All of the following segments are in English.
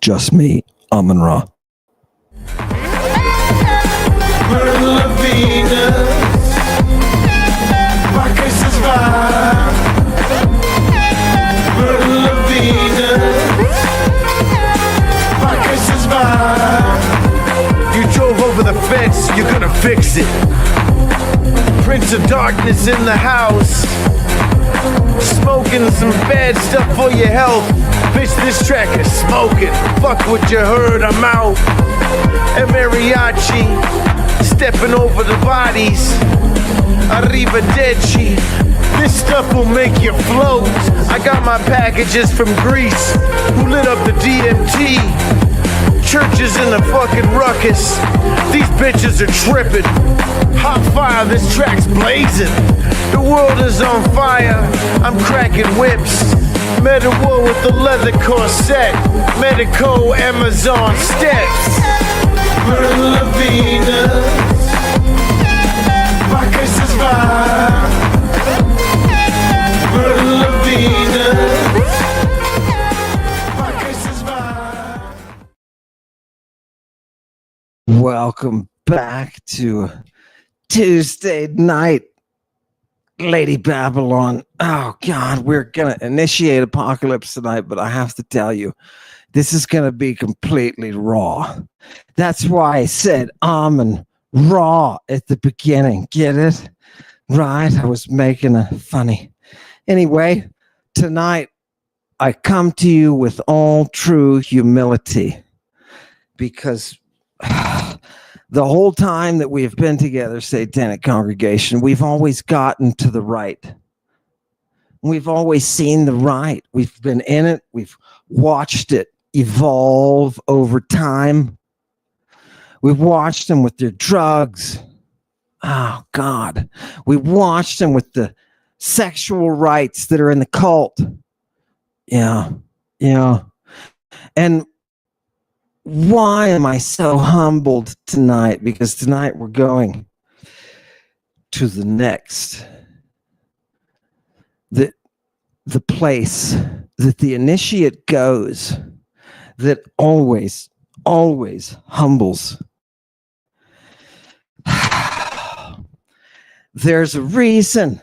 Just me, Amun Ra. You drove over the fence, you're gonna fix it. Prince of Darkness in the house, smoking some bad stuff for your health. Bitch, this track is smoking. Fuck what you heard, I'm out. And mariachi, stepping over the bodies. Arrivederci. This stuff will make you float. I got my packages from Greece, who lit up the DMT. Churches in the fucking ruckus. These bitches are tripping. Hot fire, this track's blazing. The world is on fire. I'm cracking whips. Meta war with the leather corset. Medico Amazon steps. Merla Venus. Bacchus is fire. Merla Venus. Bacchus is fire. Welcome back to Tuesday night, Lady Babylon. Oh God, we're gonna initiate apocalypse tonight, but I have to tell you, this is gonna be completely raw. That's why I said Amun Ra at the beginning. Get it? Right? I was making a funny. Anyway, tonight I come to you with all true humility, because the whole time that we have been together, Satanic Congregation, we've always gotten to the right. We've always seen the right. We've been in it. We've watched it evolve over time. We've watched them with their drugs. Oh, God. We watched them with the sexual rights that are in the cult. Yeah. And why am I so humbled tonight? Because tonight we're going to the next. The place that the initiate goes that always humbles. There's a reason.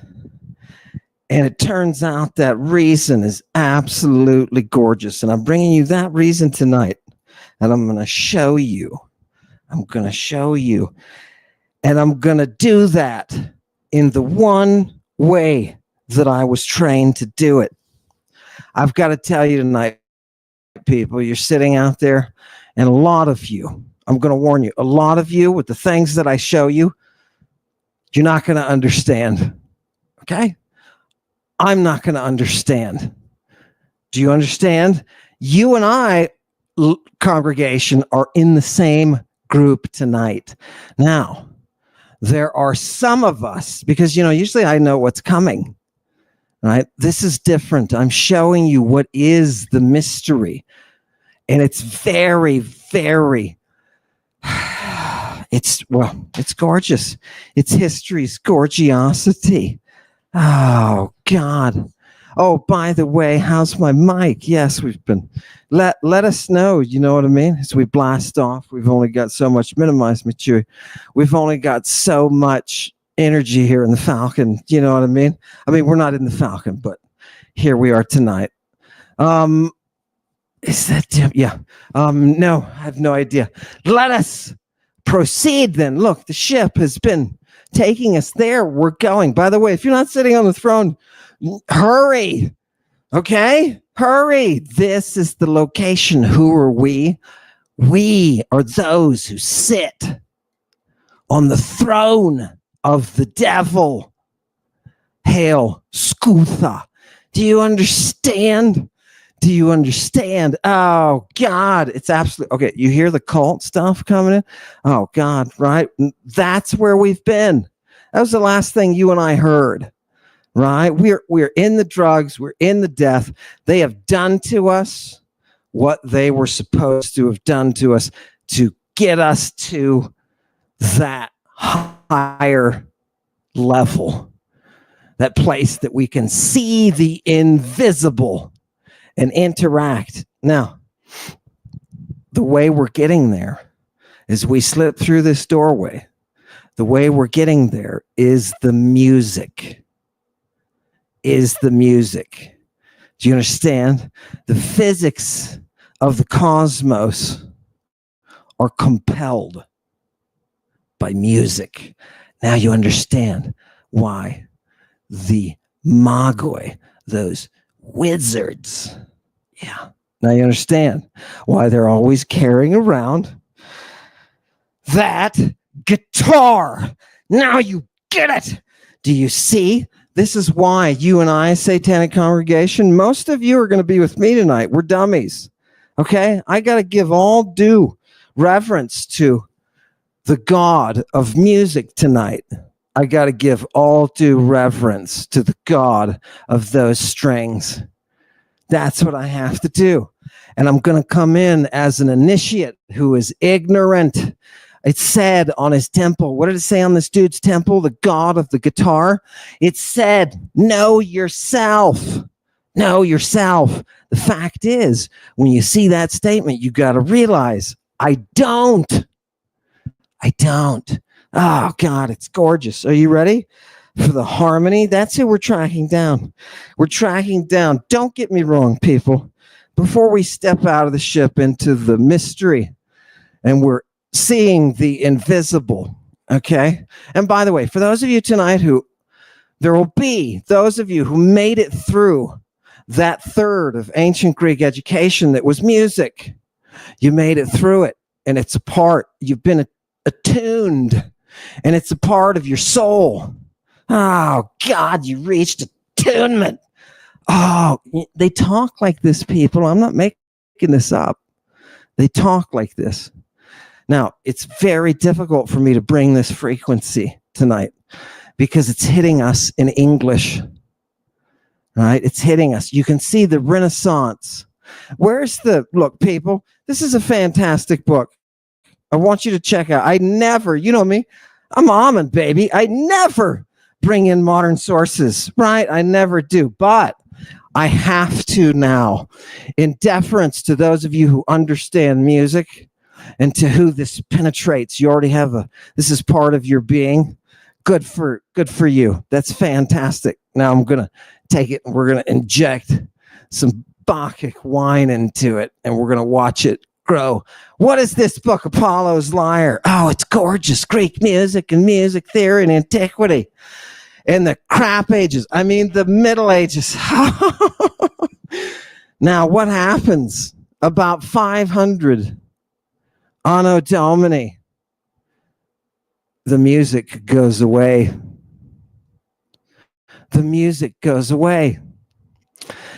And it turns out that reason is absolutely gorgeous. And I'm bringing you that reason tonight. And I'm going to show you. And I'm going to do that in the one way that I was trained to do it. I've got to tell you tonight, people, you're sitting out there, and a lot of you, I'm going to warn you, a lot of you with the things that I show you, you're not going to understand. Okay? I'm not going to understand. Do you understand? You and I, congregation, are in the same group tonight. Now, there are some of us, because, usually I know what's coming, right? This is different. I'm showing you what is the mystery. And it's very, very, it's gorgeous. It's history's gorgeosity. Oh, God. Oh, by the way, how's my mic? Yes, we've been, let us know, you know what I mean? As we blast off, we've only got so much, minimize mature. We've only got so much energy here in the Falcon, you know what I mean? I mean, we're not in the Falcon, but here we are tonight. Is that Jim? Yeah. No, I have no idea. Let us proceed then. Look, the ship has been taking us there. We're going. By the way, if you're not sitting on the throne, hurry. Okay? Hurry. This is the location. Who are we? We are those who sit on the throne of the devil. Hail, Skutha. Do you understand? Do you understand? Oh, God. It's absolutely... Okay, you hear the cult stuff coming in? Oh, God, right? That's where we've been. That was the last thing you and I heard, right? We're in the drugs. We're in the death. They have done to us what they were supposed to have done to us to get us to that higher level, that place that we can see the invisible and interact. Now, the way we're getting there is we slip through this doorway. The way we're getting there is the music. Is the music. Do you understand? The physics of the cosmos are compelled by music. Now you understand why the Magoi, those wizards, yeah. Now you understand why they're always carrying around that guitar. Now you get it. Do you see? This is why you and I, Satanic Congregation, most of you are going to be with me tonight. We're dummies. Okay? I got to give all due reverence to the God of music tonight. I got to give all due reverence to the God of those strings. That's what I have to do. And I'm going to come in as an initiate who is ignorant. It said on his temple, what did it say on this dude's temple? The God of the guitar. It said, know yourself. Know yourself. The fact is, when you see that statement, you got to realize, I don't. Oh, God, it's gorgeous. Are you ready for the harmony? That's who we're tracking down. We're tracking down. Don't get me wrong, people. Before we step out of the ship into the mystery, and we're seeing the invisible, okay? And by the way, for those of you tonight there will be those of you who made it through that third of ancient Greek education that was music. You made it through it, and it's a part. You've been attuned, and it's a part of your soul. Oh, God, you reached attunement. Oh, they talk like this, people. I'm not making this up. They talk like this. Now, it's very difficult for me to bring this frequency tonight because it's hitting us in English, right? It's hitting us. You can see the Renaissance. Look, people, this is a fantastic book. I want you to check out. I never, you know me, I'm almond, baby. I never bring in modern sources, right? I never do, but I have to now, in deference to those of you who understand music and to who this penetrates. You already have this is part of your being. Good for you. That's fantastic. Now I'm going to take it and we're going to inject some Bacchic wine into it and we're going to watch it grow. What is this book, Apollo's Lyre? Oh, it's gorgeous. Greek music and music theory and antiquity. In the crap ages, I mean the Middle Ages. Now, what happens? About 500 Anno Domini, the music goes away. The music goes away.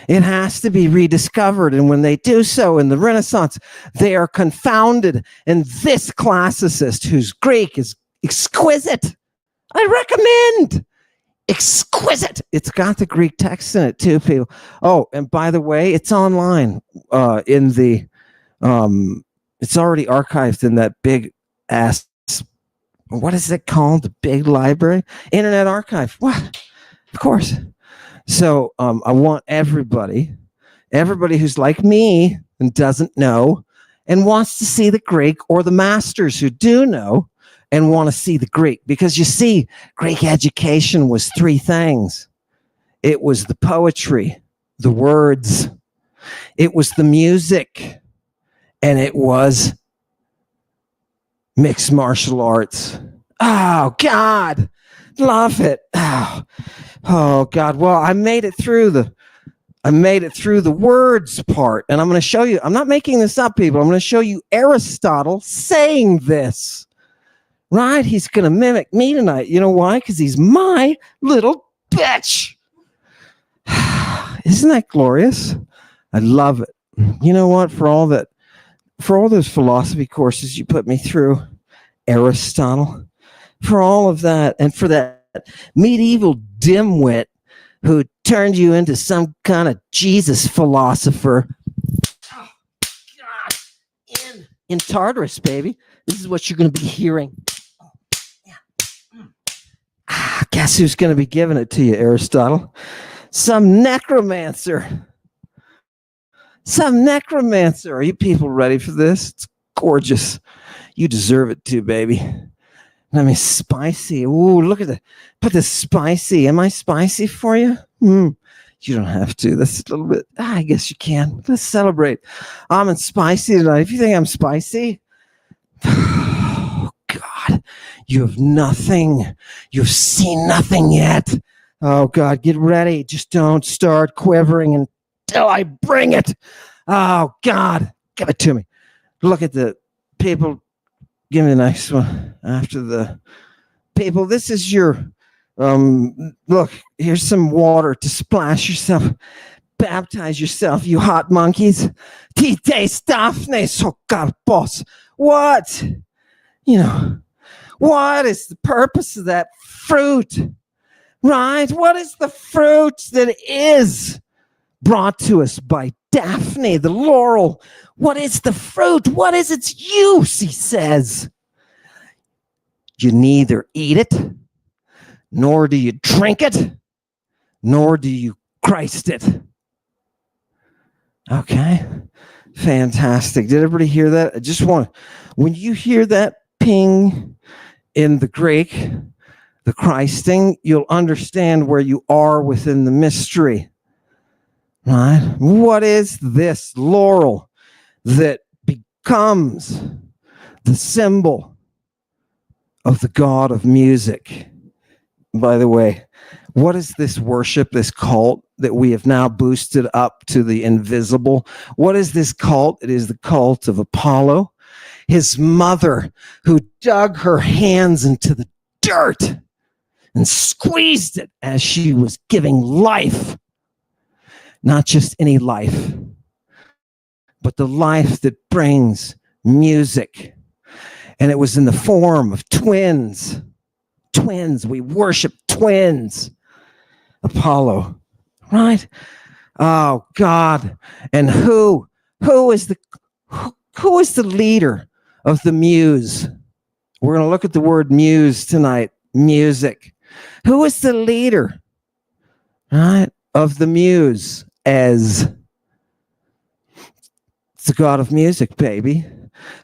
It has to be rediscovered, and when they do so in the Renaissance, they are confounded. And this classicist, whose Greek is exquisite, I recommend. Exquisite. It's got the Greek text in it too, people. Oh, and by the way, it's online it's already archived in that big ass, what is it called? The big library? Internet Archive. What? Of course. So I want everybody who's like me and doesn't know and wants to see the Greek, or the masters who do know and want to see the Greek, because you see, Greek education was three things. It was the poetry, the words, it was the music, and it was mixed martial arts. Oh, God, love it. Oh, God. Well, I made it through the words part, and I'm going to show you. I'm not making this up, people. I'm going to show you Aristotle saying this. Right? He's going to mimic me tonight. You know why? Because he's my little bitch. Isn't that glorious? I love it. You know what? For all those philosophy courses you put me through, Aristotle, for all of that, and for that medieval dimwit who turned you into some kind of Jesus philosopher. Oh, God. In Tartarus, baby. This is what you're going to be hearing. Guess who's going to be giving it to you, Aristotle? Some necromancer. Are you people ready for this? It's gorgeous. You deserve it too, baby. Let me spicy. Ooh, look at the, put the spicy. Am I spicy for you? You don't have to. That's a little bit, I guess you can. Let's celebrate. I'm spicy tonight. If you think I'm spicy, oh, God, you have nothing. You've seen nothing yet. Oh, God, get ready. Just don't start quivering until I bring it. Oh, God, give it to me. Look at the people. Give me the next one after the people. This is your, look, here's some water to splash yourself. Baptize yourself, you hot monkeys. Tite staphne sokarpos. What? You know, what is the purpose of that fruit? Right? What is the fruit that is brought to us by Daphne, the laurel? What is the fruit? What is its use? He says. You neither eat it, nor do you drink it, nor do you Christ it. Okay, fantastic. Did everybody hear that? I just want, when you hear that ping in the Greek, the Christing, you'll understand where you are within the mystery. Right? What is this laurel that becomes the symbol of the god of music? By the way, what is this worship, this cult that we have now boosted up to the invisible? What is this cult? It is the cult of Apollo, his mother, who dug her hands into the dirt and squeezed it as she was giving life. Not just any life, but the life that brings music. And it was in the form of twins. Twins. We worship twins. Apollo. Right? Oh, God. And who is the leader of the Muse? We're going to look at the word muse tonight. Music. Who is the leader? Right? Of the Muse? As it's the god of music, baby.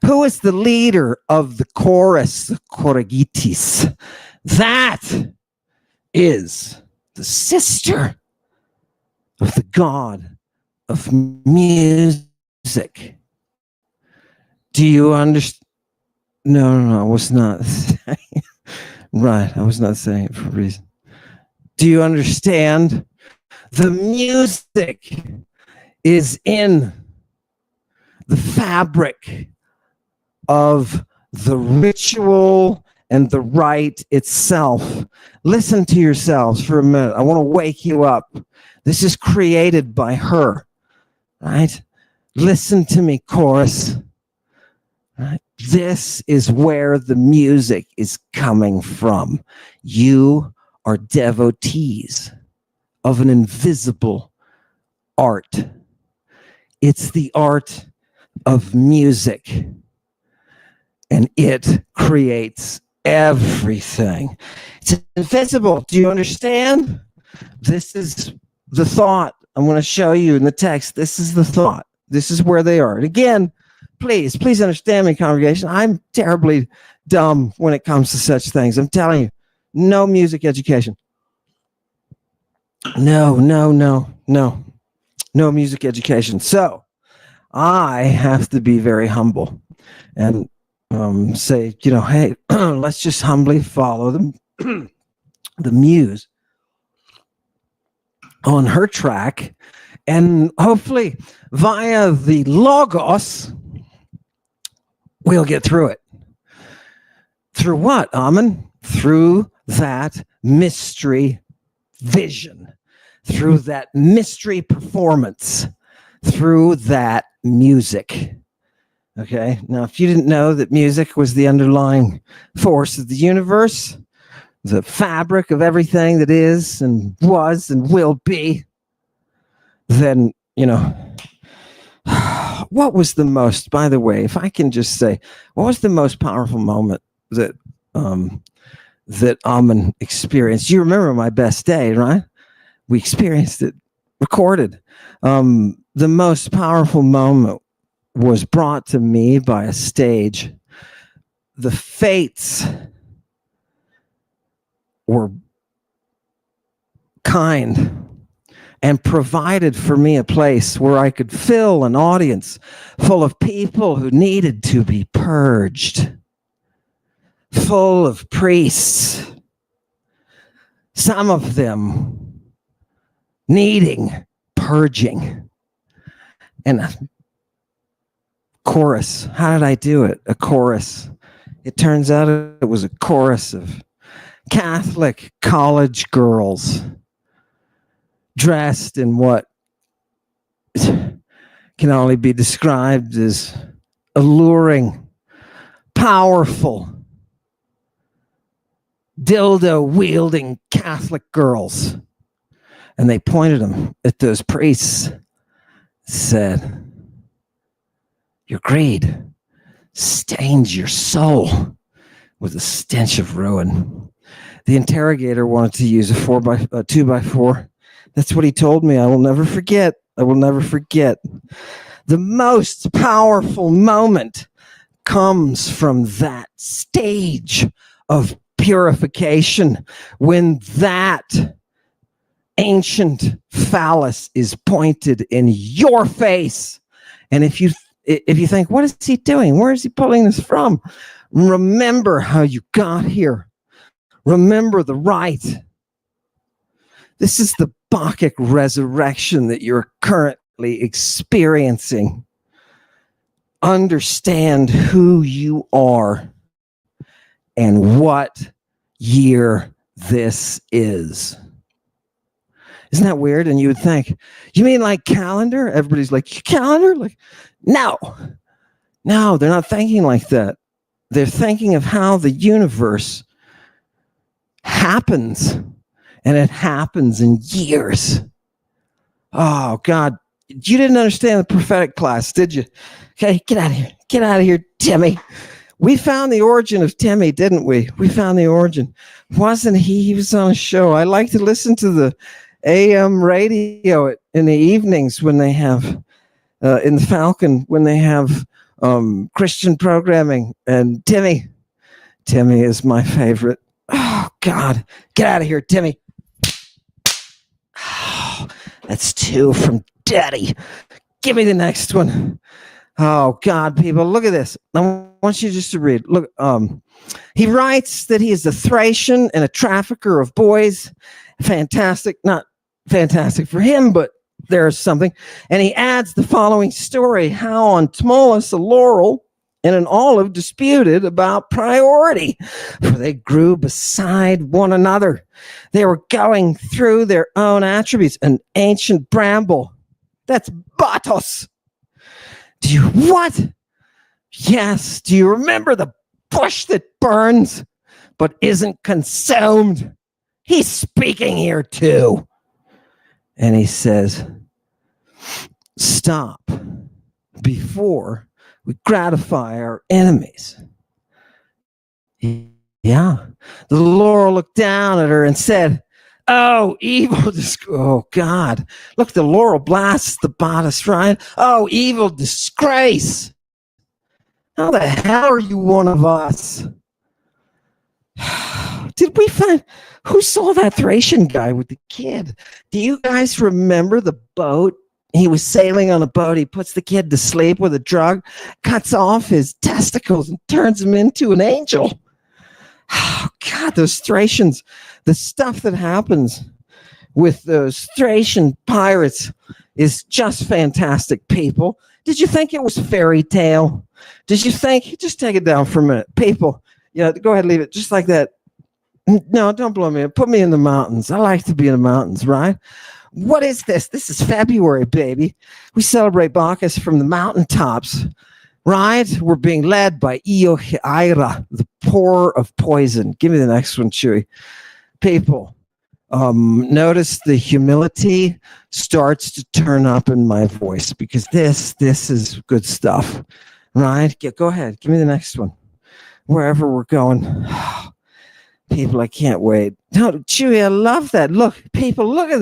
Who is the leader of the chorus, the choragitis? That is the sister of the god of music. Do you understand? No, I was not saying. Right, I was not saying it for a reason. Do you understand? The music is in the fabric of the ritual and the rite itself. Listen to yourselves for a minute. I want to wake you up. This is created by her, right? Listen to me, chorus. Right? This is where the music is coming from. You are devotees of an invisible art. It's the art of music, and it creates everything. It's invisible. Do you understand? This is the thought. I'm going to show you in the text. This is the thought. This is where they are. And again, please understand me, congregation. I'm terribly dumb when it comes to such things. I'm telling you, no music education. No music education. So I have to be very humble and say, hey, let's just humbly follow the Muse on her track, and hopefully via the Logos, we'll get through it. Through what, Amen? Through that mystery vision, through that mystery performance, through that music. Okay, now if you didn't know that music was the underlying force of the universe, the fabric of everything that is and was and will be, then, what was the most, by the way, if I can just say, what was the most powerful moment that Amen experienced? You remember My Best Day, right? We experienced it, recorded. The most powerful moment was brought to me by a stage. The fates were kind and provided for me a place where I could fill an audience full of people who needed to be purged, full of priests, some of them needing purging. And a chorus. How did I do it? A chorus. It turns out it was a chorus of Catholic college girls dressed in what can only be described as alluring, powerful, dildo-wielding Catholic girls. And they pointed them at those priests, said, "Your greed stains your soul with a stench of ruin." The interrogator wanted to use a 2x4. That's what he told me. I will never forget. I will never forget. The most powerful moment comes from that stage of purification, when that ancient phallus is pointed in your face. And if you think, what is he doing? Where is he pulling this from? Remember how you got here. Remember the rite. This is the Bacchic resurrection that you're currently experiencing. Understand who you are and what year this is. Isn't that weird? And you would think, you mean like calendar? Everybody's like, calendar? Like, no, they're not thinking like that. They're thinking of how the universe happens, and it happens in years. Oh, God. You didn't understand the prophetic class, did you? Okay, get out of here. Get out of here, Timmy. We found the origin of Timmy, didn't we? We found the origin. Wasn't he? He was on a show. I like to listen to the AM radio in the evenings when they have, in the Falcon, when they have Christian programming. And Timmy is my favorite. Oh, God. Get out of here, Timmy. Oh, that's 2 from Daddy. Give me the next one. Oh, God, people, look at this. I want you just to read. Look, he writes that he is a Thracian and a trafficker of boys. Fantastic. Not fantastic for him, but there's something. And he adds the following story: how on Tmolus a laurel and an olive disputed about priority, for they grew beside one another. They were going through their own attributes. An ancient bramble. That's Batos. Do you what? Yes. Do you remember the bush that burns but isn't consumed? He's speaking here too. And he says, stop before we gratify our enemies. Yeah. The laurel looked down at her and said, oh, evil, oh, God. Look, the laurel blasts the bodice, right? Oh, evil disgrace. How the hell are you one of us? Did we find, who saw that Thracian guy with the kid? Do you guys remember the boat? He was sailing on a boat. He puts the kid to sleep with a drug, cuts off his testicles and turns him into an angel. Oh, God, those Thracians, the stuff that happens with those Thracian pirates is just fantastic, people. Did you think it was fairy tale? Did you think, just take it down for a minute, people, yeah, go ahead, leave it just like that. No, don't blow me up. Put me in the mountains. I like to be in the mountains, right? What is this? This is February, baby. We celebrate Bacchus from the mountaintops, right? We're being led by Iohiaira, the pourer of poison. Give me the next one, Chewy. People, notice the humility starts to turn up in my voice, because this is good stuff, right? Go ahead. Give me the next one. Wherever we're going. People, I can't wait. No, Chewy, I love that. Look, people, look at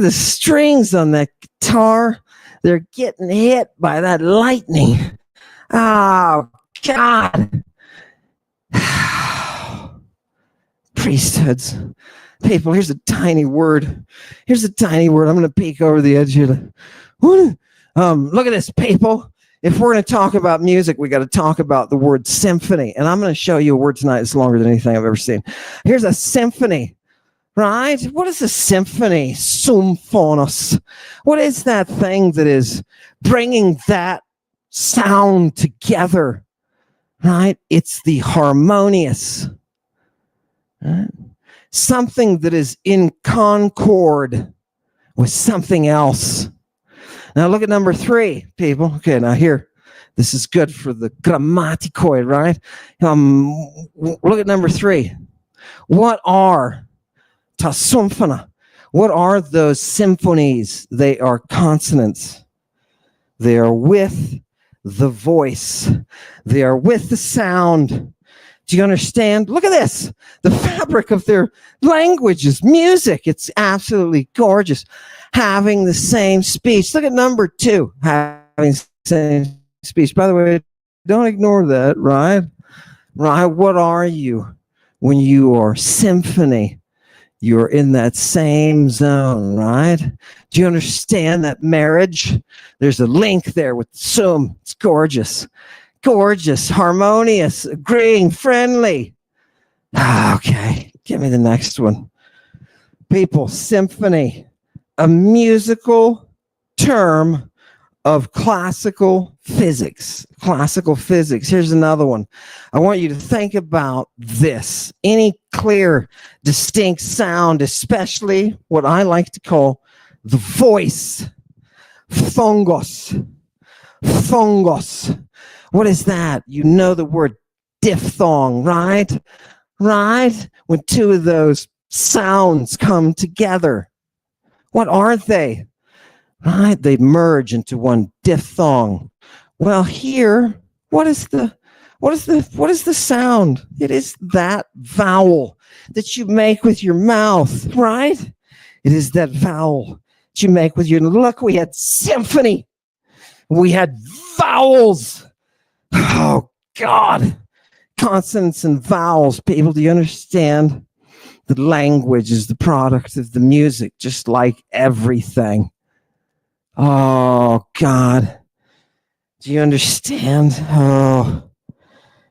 the strings on that guitar. They're getting hit by that lightning. Oh, God. Priesthoods. People, here's a tiny word. Here's a tiny word. I'm going to peek over the edge here. Look at this, people. If we're going to talk about music, we got to talk about the word symphony. And I'm going to show you a word tonight that's longer than anything I've ever seen. Here's a symphony, right? What is a symphony? Symphonos. What is that thing that is bringing that sound together, right? It's the harmonious, right? Something that is in concord with something else. Now look at number 3, people. Okay, now here, this is good for the grammatikoid, right? Look at number 3. What are ta symphona? What are those symphonies? They are consonants. They are with the voice. They are with the sound. Do you understand? Look at this. The fabric of their language is music. It's absolutely gorgeous. Having the same speech. Look at number 2. Having the same speech. By the way, don't ignore that, right? Right? What are you when you are symphony? You're in that same zone, right? Do you understand that marriage? There's a link there with sum. It's gorgeous. Gorgeous, harmonious, agreeing, friendly. Okay, give me the next one. People, symphony, a musical term of classical physics. Classical physics. Here's another one. I want you to think about this. Any clear, distinct sound, especially what I like to call the voice. Phongos. Phongos. What is that? You know the word diphthong, right? Right? When 2 of those sounds come together. What are they? Right? They merge into one diphthong. Well, here, what is the sound? It is that vowel that you make with your mouth, right? It is that vowel that you make with your, look, we had symphony. We had vowels. Oh, God. Consonants and vowels. People, do you understand? The language is the product of the music, just like everything. Oh, God. Do you understand? Oh,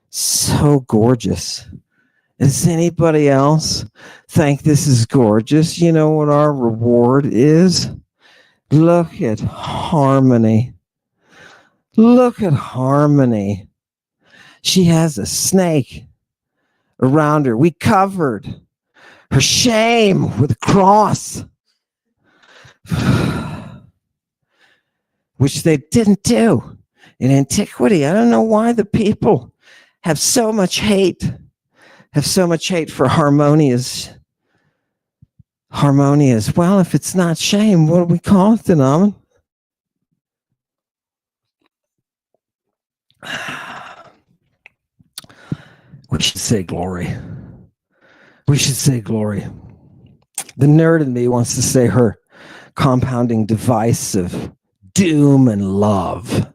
so gorgeous. Does anybody else think this is gorgeous? You know what our reward is? Look at harmony. Look at harmony. She has a snake around her. We covered her shame with a cross, which they didn't do in antiquity. I don't know why the people have so much hate for harmonious. Well, if it's not shame, what do we call it then, Amen? We should say glory. We should say glory. The nerd in me wants to say her compounding device of doom and love.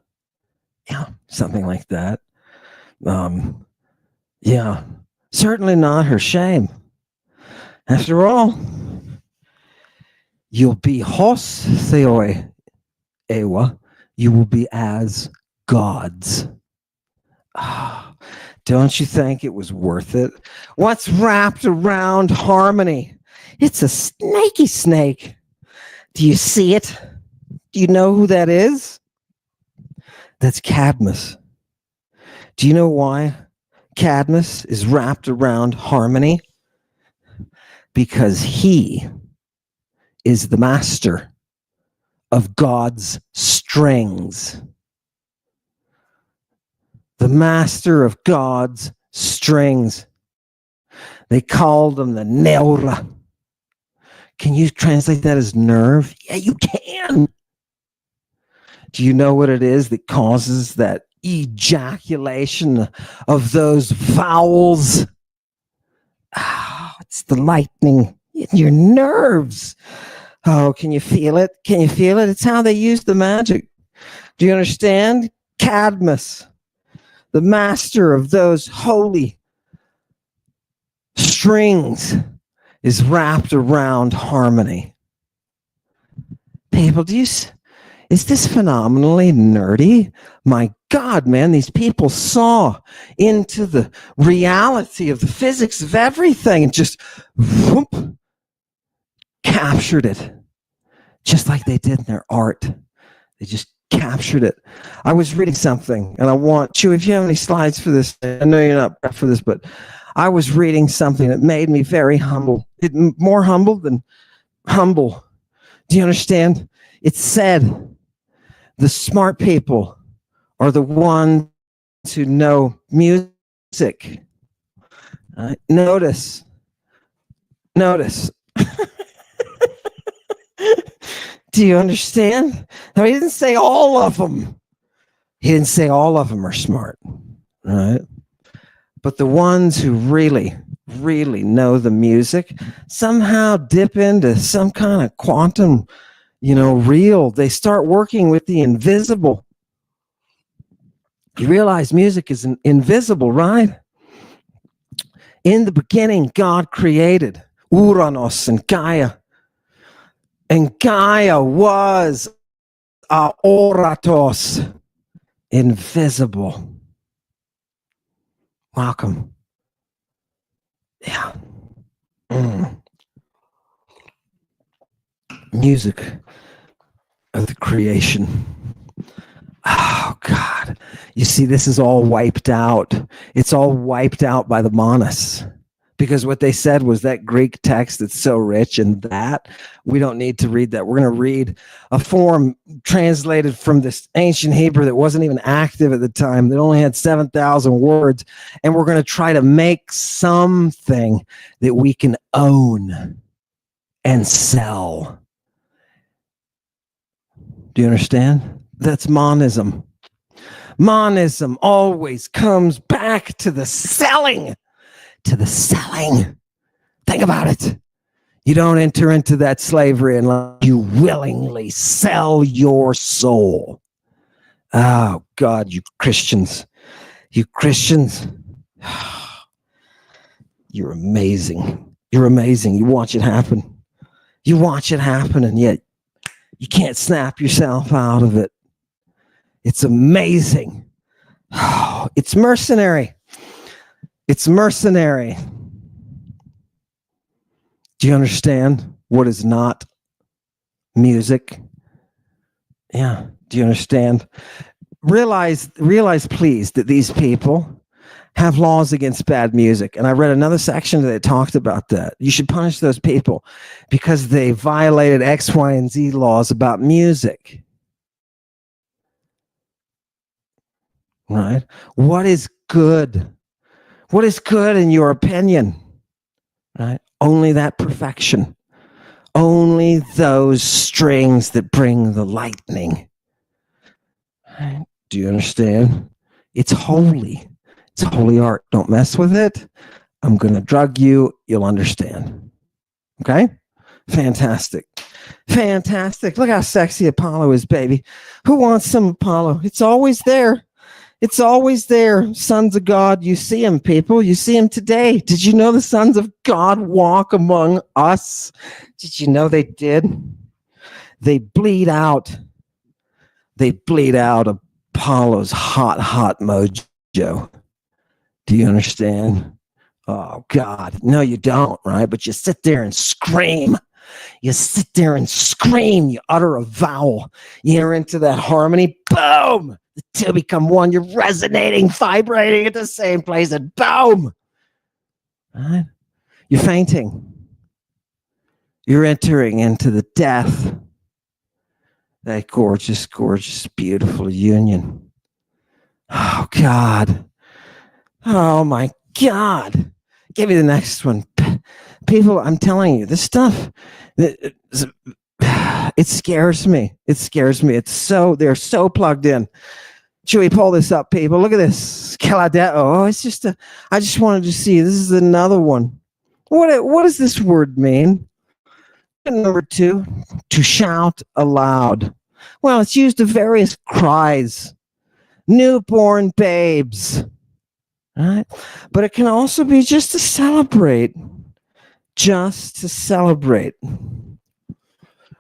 Yeah, something like that. Yeah, certainly not her shame. After all, you'll be hos theoi ewa. You will be as gods. Don't you think it was worth it? What's wrapped around harmony? It's a snaky snake. Do you see it? Do you know who that is? That's Cadmus. Do you know why Cadmus is wrapped around harmony? Because he is the master of God's strings. The master of God's strings. They called him the neura. Can you translate that as nerve? Yeah, you can. Do you know what it is that causes that ejaculation of those vowels? It's the lightning in your nerves. Oh, can you feel it? Can you feel it? It's how they use the magic. Do you understand? Cadmus, the master of those holy strings, is wrapped around harmony. People, is this phenomenally nerdy? My God, man, these people saw into the reality of the physics of everything and just whoop, captured it, just like they did in their art. They just captured it. I was reading something, and I want, Chew, if you have any slides for this, I know you're not prepped for this, but I was reading something that made me very humble. More humble than humble. Do you understand? It said the smart people are the ones who know music. Notice. Do you understand? Now, he didn't say all of them. He didn't say all of them are smart, right? But the ones who really, really know the music somehow dip into some kind of quantum, real. They start working with the invisible. You realize music is invisible, right? In the beginning, God created Uranos and Gaia. And Gaia was Aoratos, invisible. Welcome. Yeah. Music of the creation. Oh, God. You see, this is all wiped out. It's all wiped out by the Monists. Because what they said was that Greek text that's so rich and that we don't need to read that. We're going to read a form translated from this ancient Hebrew that wasn't even active at the time, that only had 7,000 words. And we're going to try to make something that we can own and sell. Do you understand? That's monism. Monism always comes back to the selling. Think about it. You don't enter into that slavery unless you willingly sell your soul. Oh, God, you Christians. You're amazing. You're amazing. You watch it happen. And yet you can't snap yourself out of it. It's amazing. Oh, it's mercenary. Do you understand what is not music? Yeah. Do you understand? Realize, please, that these people have laws against bad music. And I read another section that talked about that. You should punish those people because they violated X, Y, and Z laws about music. Right? What is good? What is good in your opinion? Right? Only that perfection. Only those strings that bring the lightning. Right? Do you understand? It's holy. It's holy art. Don't mess with it. I'm going to drug you. You'll understand. Okay? Fantastic. Look how sexy Apollo is, baby. Who wants some Apollo? It's always there. Sons of God, you see him, people. You see him today. Did you know the sons of God walk among us? Did you know they did? They bleed out. Apollo's hot mojo. Do you understand? Oh, God. No, you don't, right? But you sit there and scream. You utter a vowel. You enter into that harmony. Boom! The two become one. You're resonating, vibrating at the same place, and boom! Right? You're fainting. You're entering into the death. That gorgeous, gorgeous, beautiful union. Oh, God. Oh, my God. Give me the next one. People, I'm telling you, this stuff, it scares me. They're so plugged in. Should we pull this up, people? Look at this. Caladeo. I just wanted to see. This is another one. What does this word mean? Number 2, to shout aloud. Well, it's used of various cries, newborn babes, right? But it can also be just to celebrate,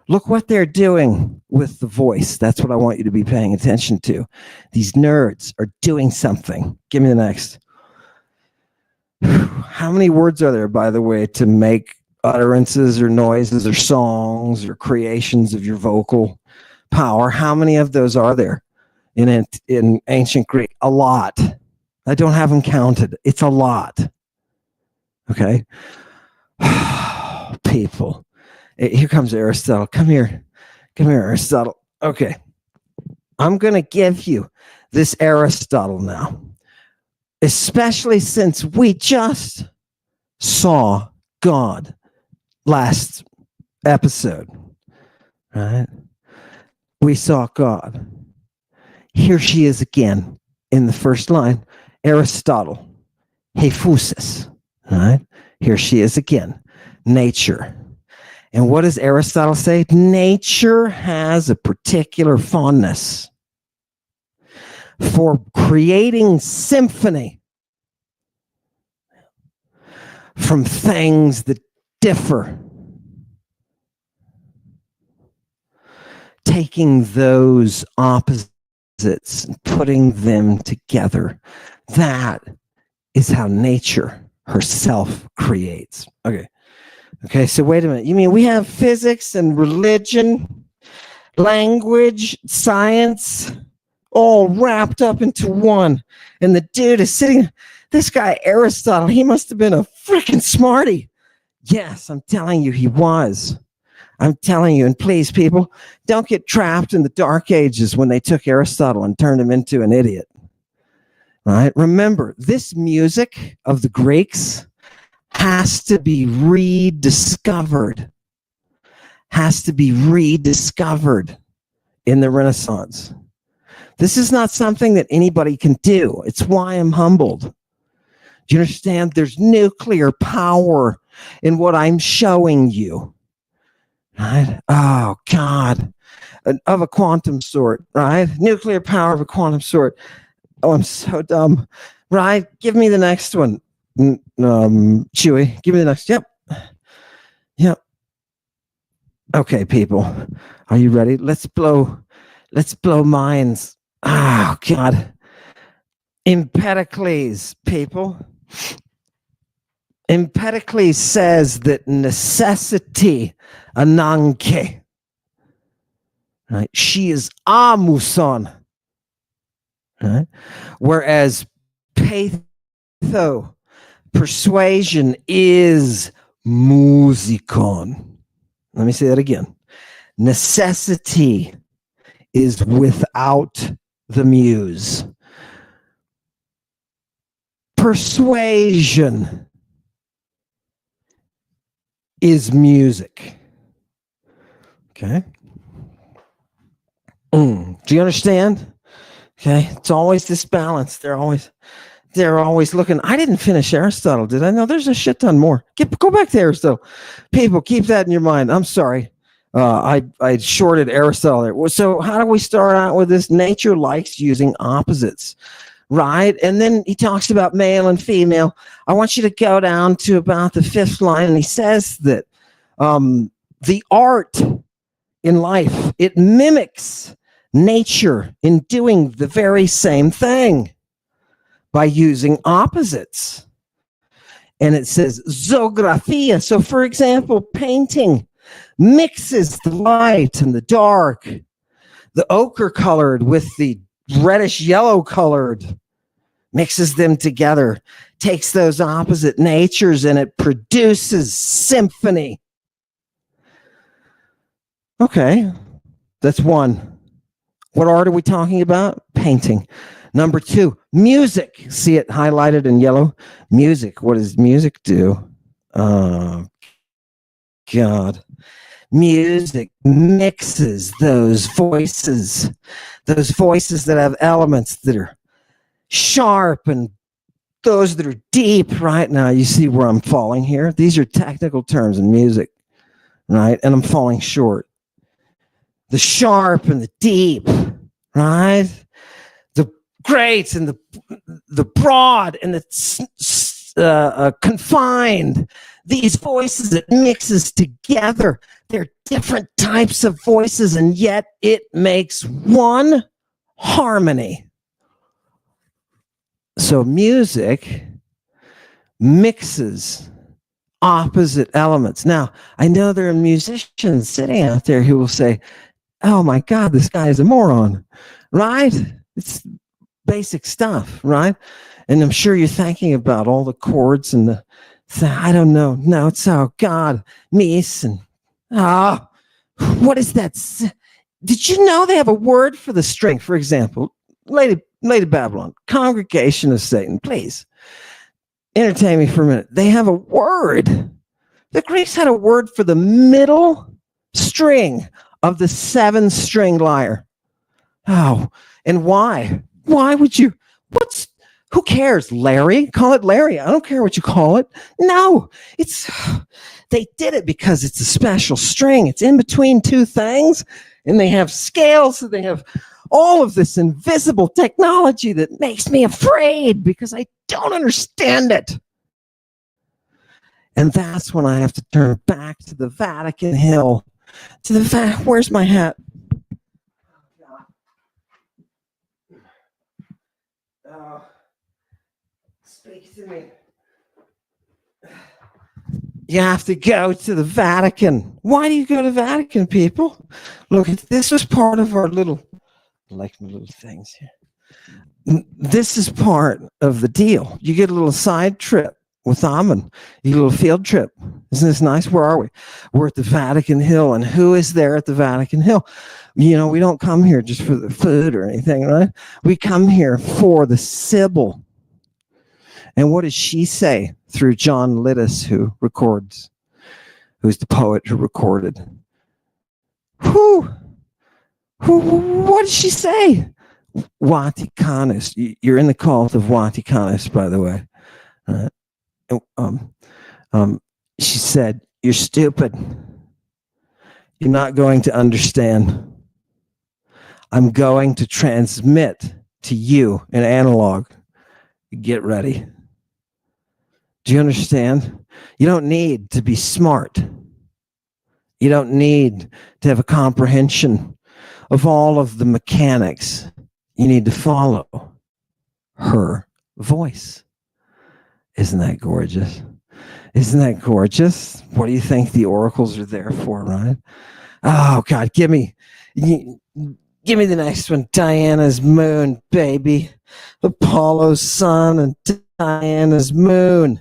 Look what they're doing with the voice. That's what I want you to be paying attention to. These nerds are doing something. Give me the next. How many words are there, by the way, to make utterances or noises or songs or creations of your vocal power? How many of those are there in ancient Greek? A lot. I don't have them counted. It's a lot. Okay? People. Here comes Aristotle. Come here, Aristotle. Okay. I'm going to give you this Aristotle now, especially since we just saw God last episode, right? We saw God. Here she is again in the first line, Aristotle, Hephaestus, right? Here she is again, nature. And what does Aristotle say? Nature has a particular fondness for creating symphony from things that differ, taking those opposites and putting them together. That is how nature herself creates. Okay, so wait a minute. You mean we have physics and religion, language, science, all wrapped up into one? And the dude is sitting, this guy Aristotle, he must have been a freaking smarty. Yes, I'm telling you, he was. I'm telling you, and please, people, don't get trapped in the dark ages when they took Aristotle and turned him into an idiot. All right? Remember, this music of the Greeks has to be rediscovered in the Renaissance. This is not something that anybody can do. It's why I'm humbled. Do you understand? There's nuclear power in what I'm showing you. Right? Oh, God. Of a quantum sort, right? Nuclear power of a quantum sort. Oh, I'm so dumb. Right? Give me the next one. Chewy, give me the next. Yep. Okay, people, are you ready? Let's blow minds. Oh, God. Empedocles, people. Empedocles says that necessity ananke, right? She is amuson, right? Whereas patho, persuasion, is musikon. Let me say that again. Necessity is without the muse. Persuasion is music. Okay? Do you understand? Okay? It's always this balance. They're always looking. I didn't finish Aristotle, did I? No, there's a shit ton more. Go back to Aristotle. People, keep that in your mind. I'm sorry. I shorted Aristotle there. So how do we start out with this? Nature likes using opposites, right? And then he talks about male and female. I want you to go down to about the 5th line, and he says that the art in life, it mimics nature in doing the very same thing by using opposites. And it says zographia. So, for example, painting mixes the light and the dark, the ochre colored with the reddish yellow colored, mixes them together, takes those opposite natures, and it produces symphony. Okay, that's one. What art are we talking about? Painting. Number 2, music. See it highlighted in yellow? Music. What does music do? Oh, God. Music mixes those voices that have elements that are sharp and those that are deep. Right now, you see where I'm falling here? These are technical terms in music. right? And I'm falling short. The sharp and the deep, right? The great and the broad and the confined. These voices, it mixes together. They're different types of voices, and yet it makes one harmony. So music mixes opposite elements. Now, I know there are musicians sitting out there who will say, oh my God, this guy is a moron, right? It's basic stuff, right? And I'm sure you're thinking about all the chords and the, I don't know. No, it's, oh God, Mies and, what is that? Did you know they have a word for the string? For example, Lady Babylon, Congregation of Satan, please entertain me for a minute. They have a word. The Greeks had a word for the middle string of the 7-string lyre. Oh, and why? Why would you? Who cares? Larry? Call it Larry. I don't care what you call it. No, they did it because it's a special string. It's in between two things, and they have scales, so they have all of this invisible technology that makes me afraid because I don't understand it. And that's when I have to turn back to the Vatican Hill, where's my hat? Speak to me. You have to go to the Vatican. Why do you go to the Vatican, people? Look, this was part of our little, I like my little things here. This is part of the deal. You get a little side trip with Amun. You get a little field trip. Isn't this nice? Where are we? We're at the Vatican Hill. And who is there at the Vatican Hill? You know, we don't come here just for the food or anything, right? We come here for the Sibyl. And what does she say through John Littis, who's the poet who recorded? What does she say? Vaticanus. You're in the cult of Vaticanus, by the way. She said, you're stupid. You're not going to understand. I'm going to transmit to you an analog. Get ready. Do you understand? You don't need to be smart. You don't need to have a comprehension of all of the mechanics. You need to follow her voice. Isn't that gorgeous? Isn't that gorgeous? What do you think the oracles are there for, right? Oh, God, give me the next one. Diana's moon, baby. Apollo's sun and Diana's moon.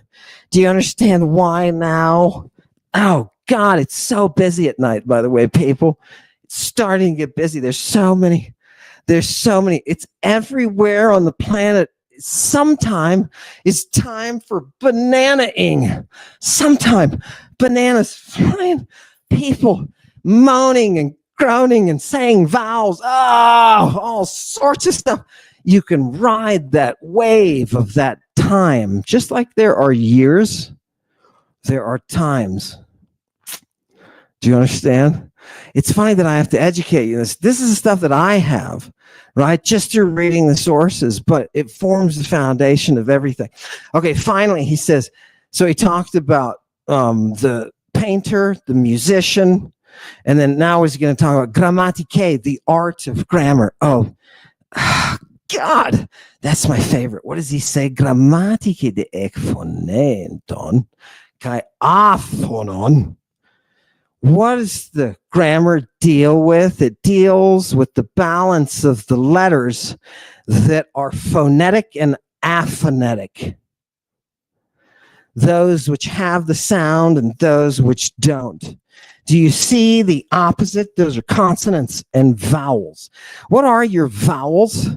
Do you understand why now? Oh, God, it's so busy at night, by the way, people. It's starting to get busy. There's so many. It's everywhere on the planet. Sometime it's time for bananaing. Sometime bananas flying. People moaning and groaning and saying vowels. Oh, all sorts of stuff. You can ride that wave of that time. Just like there are years, there are times. Do you understand? It's funny that I have to educate you. This is the stuff that I have, right? Just through reading the sources, but it forms the foundation of everything. Okay, finally, he says, so he talked about the painter, the musician, and then now he's going to talk about grammatike, the art of grammar. Oh, God, that's my favorite. What does he say? Grammatike de ekphonenton kai aphonon. What does the grammar deal with? It deals with the balance of the letters that are phonetic and aphonetic. Those which have the sound and those which don't. Do you see the opposite? Those are consonants and vowels. What are your vowels?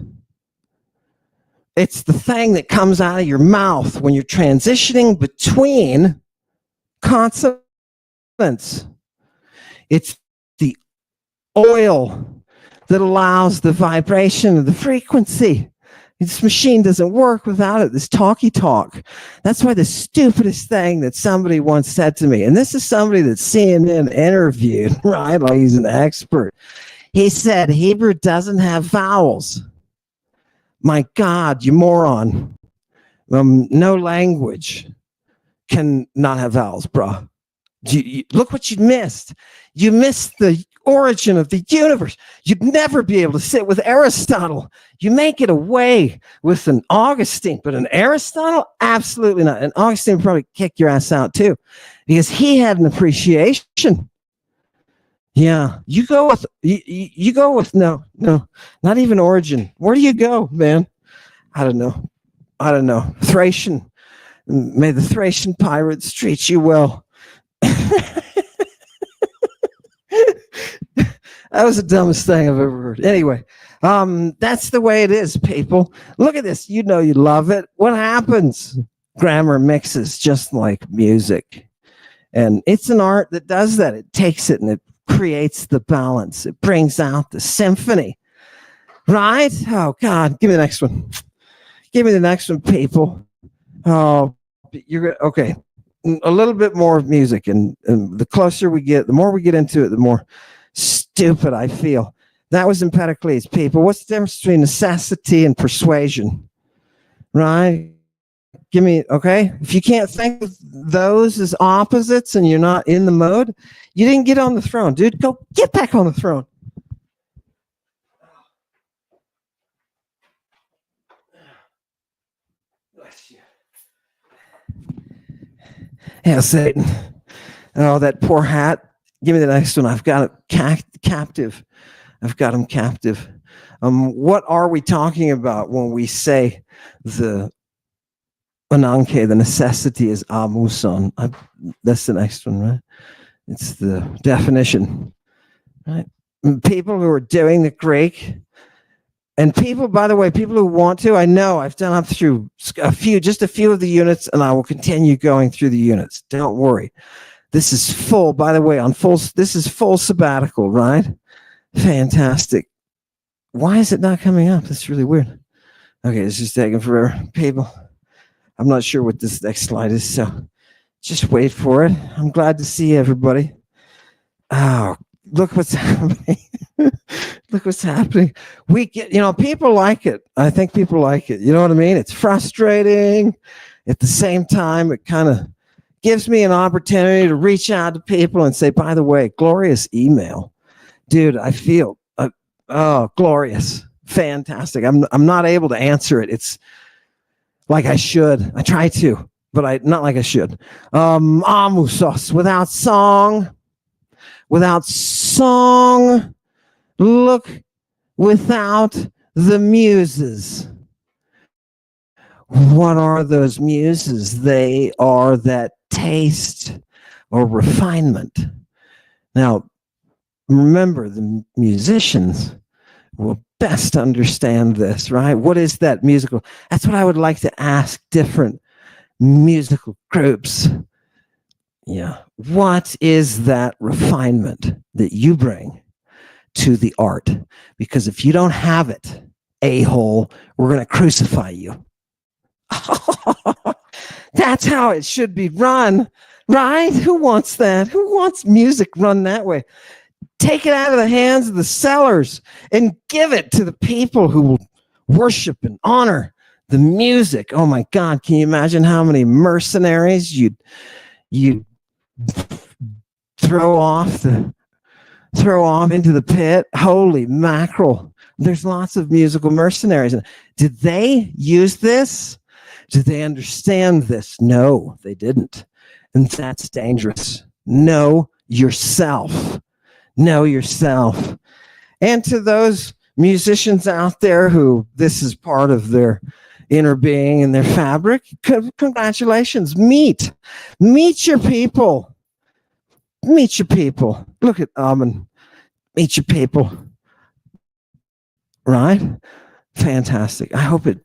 It's the thing that comes out of your mouth when you're transitioning between consonants. It's the oil that allows the vibration of the frequency This machine doesn't work without it. This talky talk. That's why the stupidest thing that somebody once said to me, and this is somebody that CNN interviewed, right? Like he's an expert. He said, Hebrew doesn't have vowels. My God, you moron. No language can not have vowels, bro. Look what you missed. You missed the origin of the universe. You'd never be able to sit with Aristotle. You make it away with an Augustine, but an Aristotle, absolutely not. And Augustine would probably kick your ass out too, because he had an appreciation. Yeah, you go with no, not even origin. Where do you go, man? I don't know. Thracian. May the Thracian pirates treat you well. That was the dumbest thing I've ever heard. Anyway, that's the way it is, people. Look at this. You know you love it. What happens? Grammar mixes just like music. And it's an art that does that. It takes it and it creates the balance. It brings out the symphony. Right? Oh, God. Give me the next one. Give me the next one, people. Oh, you're okay. A little bit more music. And the closer we get, the more we get into it, the more stupid I feel. That was Empedocles, people. What's the difference between necessity and persuasion? Right? Give me, okay? If you can't think of those as opposites and you're not in the mode, you didn't get on the throne, dude. Go get back on the throne. Bless you. Yeah, Satan. Oh, that poor hat. Give me the next one. I've got it captive. I've got him captive. What are we talking about when we say the Ananke, the necessity is amuson? That's the next one, right? It's the definition, right? People who are doing the Greek, and people, by the way, people who want to, I know I've done up through just a few of the units, and I will continue going through the units. Don't worry. This is full, by the way, this is full sabbatical, right? Fantastic. Why is it not coming up? That's really weird. Okay, it's just taking forever. People, I'm not sure what this next slide is, so just wait for it. I'm glad to see everybody. Oh, look what's happening. Look what's happening. We get, people like it. I think people like it. You know what I mean? It's frustrating. At the same time, it kind of gives me an opportunity to reach out to people and say, by the way, glorious email. Dude, I feel, glorious. Fantastic. I'm not able to answer it. It's like I should. I try to, but not like I should. Amusos, without song. Look, without the muses. What are those muses? They are that taste or refinement. Now, remember, the musicians will best understand this, right? What is that musical? That's what I would like to ask different musical groups. Yeah. What is that refinement that you bring to the art? Because if you don't have it, a-hole, we're going to crucify you. That's how it should be run, right? Who wants that? Who wants music run that way? Take it out of the hands of the sellers and give it to the people who will worship and honor the music. Oh my God, can you imagine how many mercenaries you'd throw off into the pit? Holy mackerel. There's lots of musical mercenaries. Did they use this? Did they understand this? No, they didn't. And that's dangerous. Know yourself. Know yourself. And to those musicians out there who this is part of their inner being and their fabric, congratulations. Meet your people. Meet your people. Look at Amen. Meet your people. Right? Fantastic. I hope it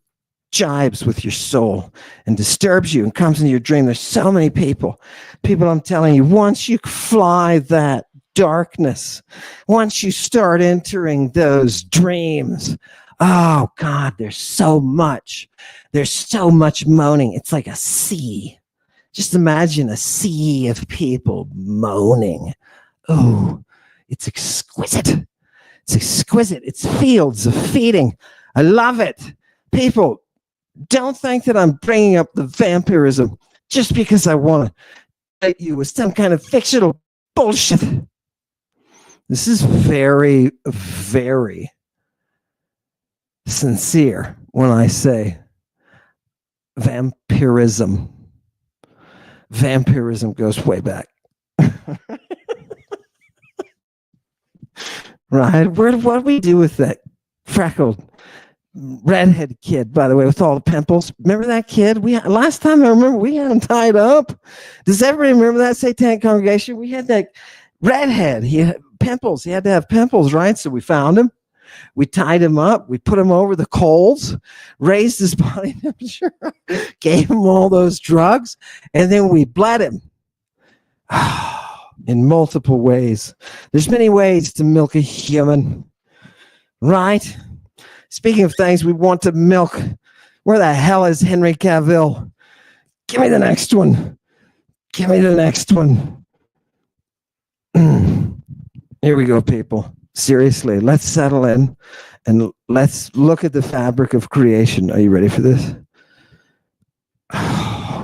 jibes with your soul and disturbs you and comes into your dream. There's so many people, I'm telling you, once you fly that darkness, once you start entering those dreams Oh God, there's so much. There's so much moaning. It's like a sea. Just imagine a sea of people moaning. Oh, it's exquisite. It's exquisite. It's fields of feeding. I love it. People, don't think that I'm bringing up the vampirism just because I want to hit you with some kind of fictional bullshit. This is very, very sincere when I say vampirism. Vampirism goes way back. Right? What do we do with that freckled redhead kid, by the way, with all the pimples? Remember that kid? Last time I remember, we had him tied up. Does everybody remember that satanic congregation? We had that redhead. He had pimples. He had to have pimples, right? So we found him. We tied him up. We put him over the coals, raised his body temperature, gave him all those drugs, and then we bled him. In multiple ways. There's many ways to milk a human, right? Speaking of things we want to milk, where the hell is Henry Cavill? Give me the next one. Give me the next one. Here we go, people. Seriously, let's settle in and let's look at the fabric of creation. Are you ready for this?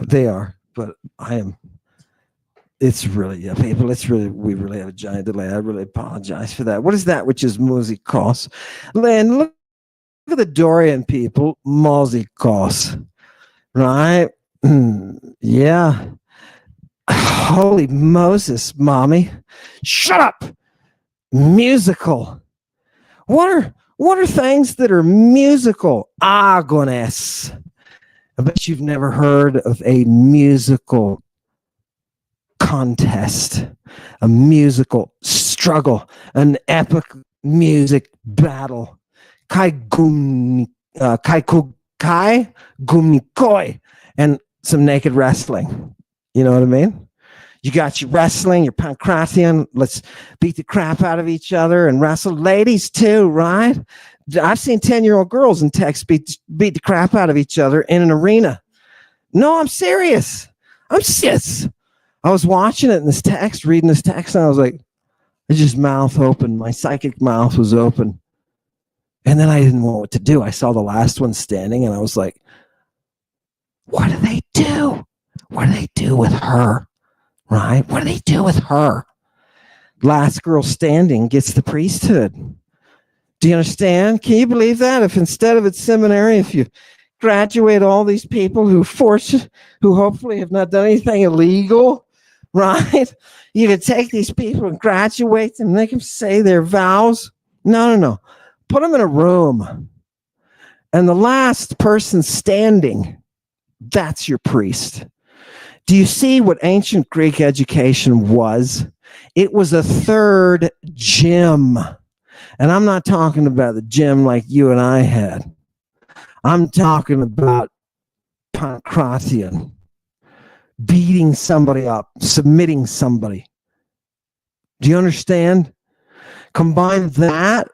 They are, but I am. It's really, yeah, people, we really have a giant delay. I really apologize for that. What is that which is musikos? Lynn, look at the Dorian people, musikos, right? Yeah. Holy Moses, mommy. Shut up. Musical. What are things that are musical? Agones. I bet you've never heard of a musical contest, a musical struggle, an epic music battle. Kai gumnikoi, and some naked wrestling. You know what I mean? You got your wrestling, your pancration. Let's beat the crap out of each other and wrestle. Ladies too, right? I've seen 10-year-old girls in text beat the crap out of each other in an arena. No, I'm serious. I'm serious. I was watching it in this text, reading this text, and I was like, I just mouth open. My psychic mouth was open. And then I didn't know what to do. I saw the last one standing, and I was like, what do they do? What do they do with her? Right? What do they do with her? Last girl standing gets the priesthood. Do you understand? Can you believe that? If instead of at seminary, if you graduate all these people who hopefully have not done anything illegal, right? You could take these people and graduate them, make them say their vows. No. Put them in a room. And the last person standing, that's your priest. Do you see what ancient Greek education was? It was a third gym. And I'm not talking about the gym like you and I had. I'm talking about pancration. Beating somebody up, submitting somebody. Do you understand? Combine that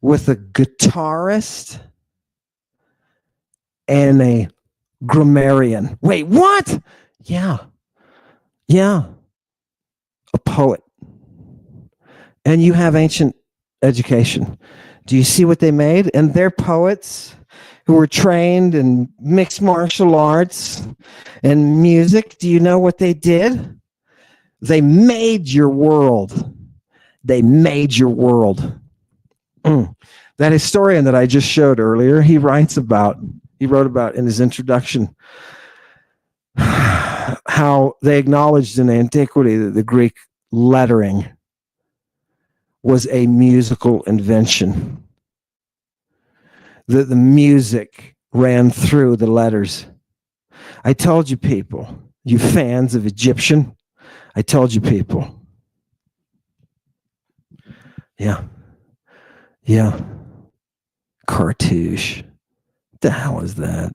with a guitarist and a grammarian. Wait, what? Yeah. A poet. And you have ancient education. Do you see what they made? And they're poets who were trained in mixed martial arts and music. Do you know what they did? They made your world. They made your world. That historian that I just showed earlier, he wrote about in his introduction how they acknowledged in antiquity that the Greek lettering was a musical invention. That the music ran through the letters. I told you people, you fans of Egyptian, I told you people. Yeah. Cartouche. What the hell is that?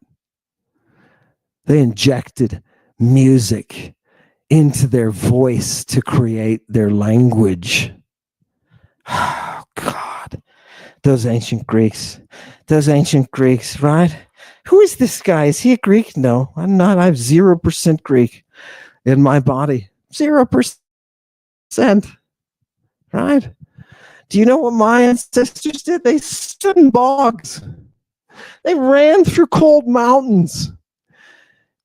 They injected music into their voice to create their language. Oh, God. Those ancient Greeks. Those ancient Greeks, right? Who is this guy? Is he a Greek? No, I'm not. I have 0% Greek in my body. 0%. Right? Do you know what my ancestors did? They stood in bogs. They ran through cold mountains,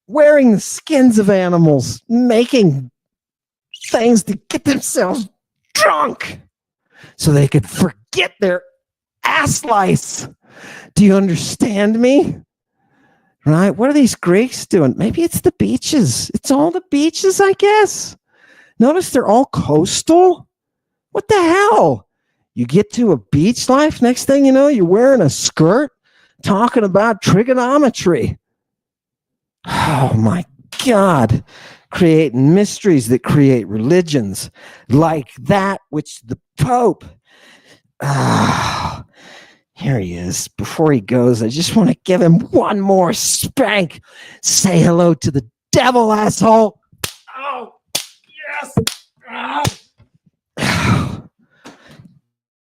wearing the skins of animals, making things to get themselves drunk so they could forget their ass lice. Do you understand me? Right? What are these Greeks doing? Maybe it's the beaches. It's all the beaches, I guess. Notice they're all coastal. What the hell? You get to a beach life, next thing you know, you're wearing a skirt talking about trigonometry. Oh my God. Creating mysteries that create religions like that which the Pope. Here he is. Before he goes, I just want to give him one more spank. Say hello to the devil, asshole. Oh, yes.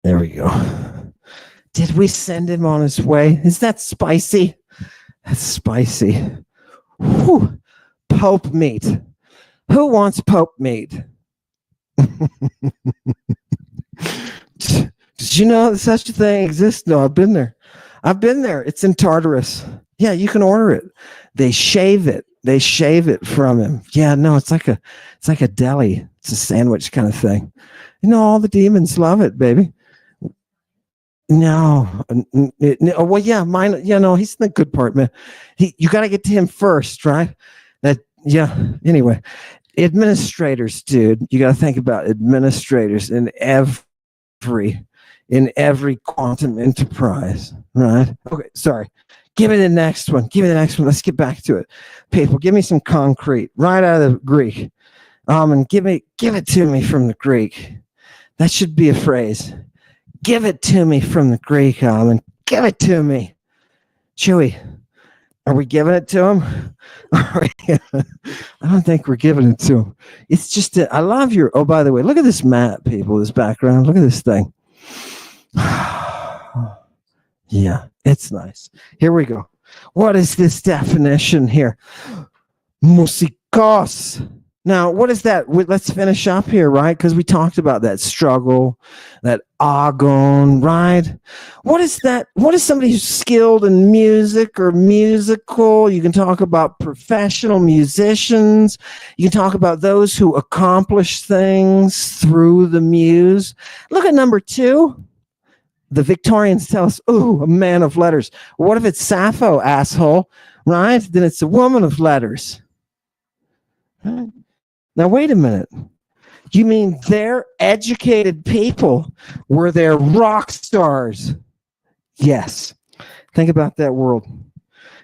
There we go. Did we send him on his way? Is that spicy? That's spicy. Whew. Pope meat. Who wants Pope meat? Did you know that such a thing exists? No, I've been there. It's in Tartarus. Yeah, you can order it. They shave it. They shave it from him. Yeah, no, it's like a deli. It's a sandwich kind of thing. You know, all the demons love it, baby. No, well, yeah, mine. Yeah, no, he's in the good part, man. You got to get to him first, right? Anyway, administrators, dude. You got to think about administrators in every quantum enterprise, right? Okay, sorry. Give me the next one. Let's get back to it. People, give me some concrete right out of the Greek. And give it to me from the Greek. That should be a phrase. Give it to me from the Greek, and give it to me. Chewy, are we giving it to him? I don't think we're giving it to him. It's just I love your. Oh, by the way, look at this map, people. This background. Look at this thing. Yeah, it's nice. Here we go. What is this definition here? Musikos. Now, what is that? Let's finish up here, right? Because we talked about that struggle, that agon, right? What is that? What is somebody who's skilled in music or musical? You can talk about professional musicians. You can talk about those who accomplish things through the muse. Look at number 2. The Victorians tell us, ooh, a man of letters. What if it's Sappho, asshole, right? Then it's a woman of letters. Right? Now, wait a minute. You mean they're educated people were their rock stars? Yes. Think about that world.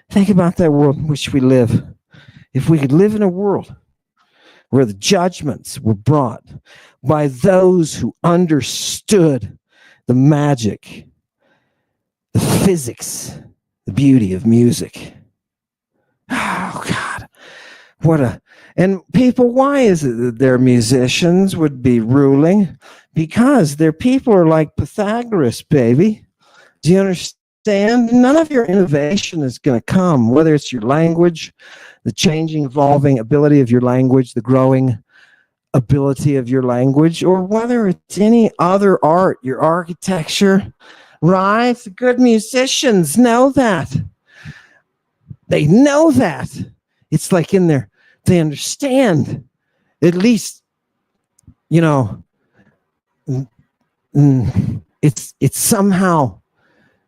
Think about that world in which we live. If we could live in a world where the judgments were brought by those who understood the magic, the physics, the beauty of music. Oh, God. And people, why is it that their musicians would be ruling? Because their people are like Pythagoras, baby. Do you understand? None of your innovation is going to come, whether it's your language, the changing, evolving ability of your language, the growing ability of your language, or whether it's any other art, your architecture, right? The good musicians know that. They know that. It's like in there, they understand, at least, you know, it somehow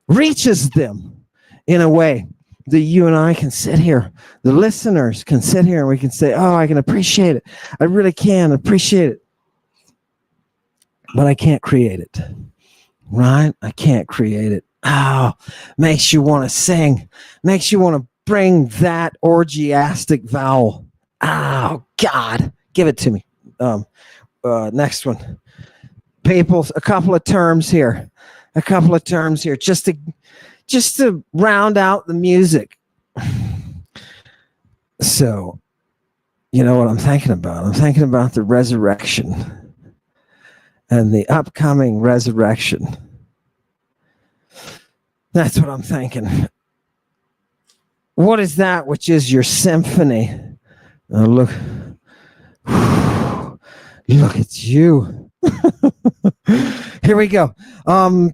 reaches them in a way that you and I can sit here, the listeners can sit here and we can say, oh, I can appreciate it. I really can appreciate it. But I can't create it, right? I can't create it. Oh, makes you want to sing, makes you want to bring that orgiastic vowel. Oh, God. Give it to me. Next one. People, a couple of terms here. Just to round out the music. So, you know what I'm thinking about? I'm thinking about the resurrection and the upcoming resurrection. That's what I'm thinking. What is that which is your symphony? Oh, look. Look at you. Here we go.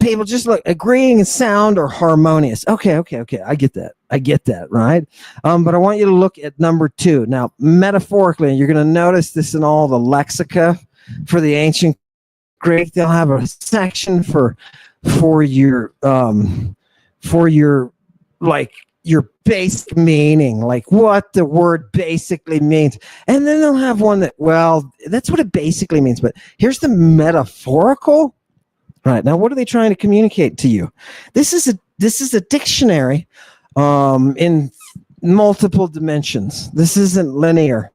People just look, agreeing sound or harmonious. Okay. I get that, right? But I want you to look at number 2. Now, metaphorically, you're going to notice this in all the lexica for the ancient Greek. They'll have a section for your like your basic meaning, like what the word basically means. And then they'll have one that, well, that's what it basically means. But here's the metaphorical. Right. Now, what are they trying to communicate to you? This is a dictionary in multiple dimensions. This isn't linear.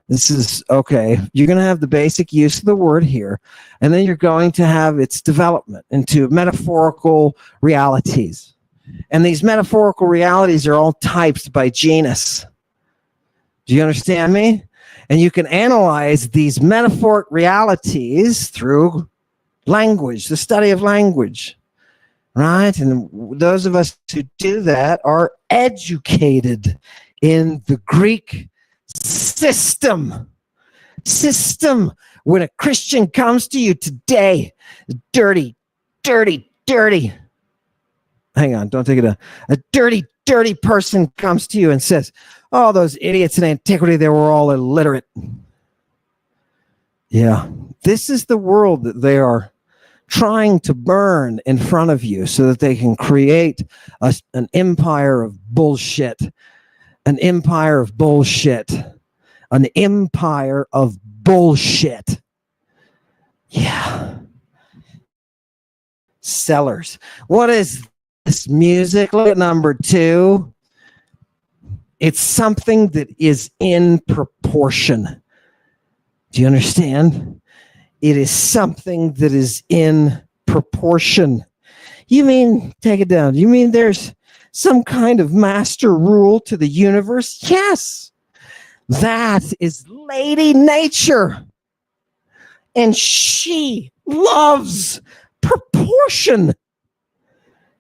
This is, okay, you're going to have the basic use of the word here, and then you're going to have its development into metaphorical realities. And these metaphorical realities are all typed by genus. Do you understand me? And you can analyze these metaphoric realities through language, the study of language, right? And those of us who do that are educated in the Greek system. When a Christian comes to you today, dirty. Hang on, don't take it down. A dirty person comes to you and says, oh, those idiots in antiquity, they were all illiterate. Yeah, this is the world that they are trying to burn in front of you so that they can create an empire of bullshit. An empire of bullshit. An empire of bullshit. Yeah. Sellers. What is this music? Look at number 2. It's something that is in proportion. Do you understand? It is something that is in proportion. You mean, take it down. You mean there's some kind of master rule to the universe? Yes. That is Lady Nature. And she loves proportion.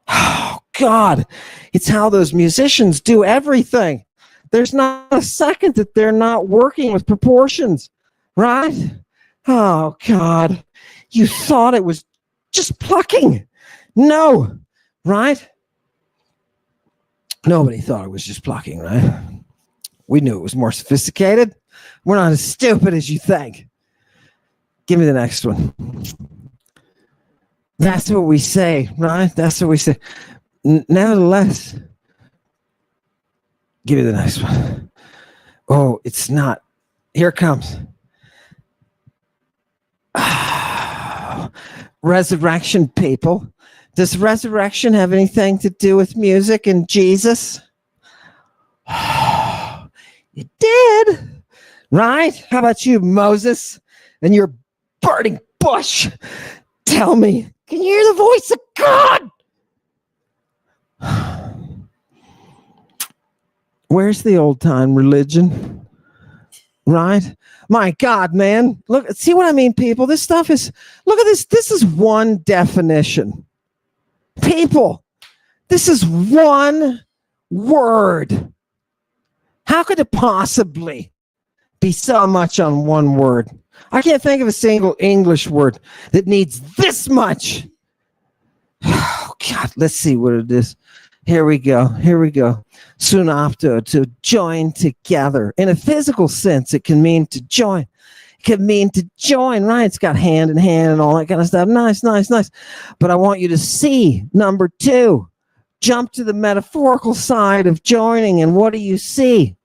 Oh, God. It's how those musicians do everything. There's not a second that they're not working with proportions, right? Oh, God. You thought it was just plucking. No, right? Nobody thought it was just plucking, right? We knew it was more sophisticated. We're not as stupid as you think. Give me the next one. That's what we say, right? That's what we say. Nevertheless, give me the next one. Oh, it's not. Here it comes. Resurrection, people. Does resurrection have anything to do with music and Jesus? It did, right? How about you, Moses, and your burning bush? Tell me, can you hear the voice of God? Where's the old-time religion? Right? My God, man. Look, see what I mean, people? This stuff is, look at this. This is one definition. People, this is one word. How could it possibly be so much on one word? I can't think of a single English word that needs this much. Oh, God, let's see what it is. Here we go. Synopto, to join together. In a physical sense, it can mean to join. It can mean to join, right? It's got hand in hand and all that kind of stuff. Nice. But I want you to see number 2. Jump to the metaphorical side of joining, and what do you see?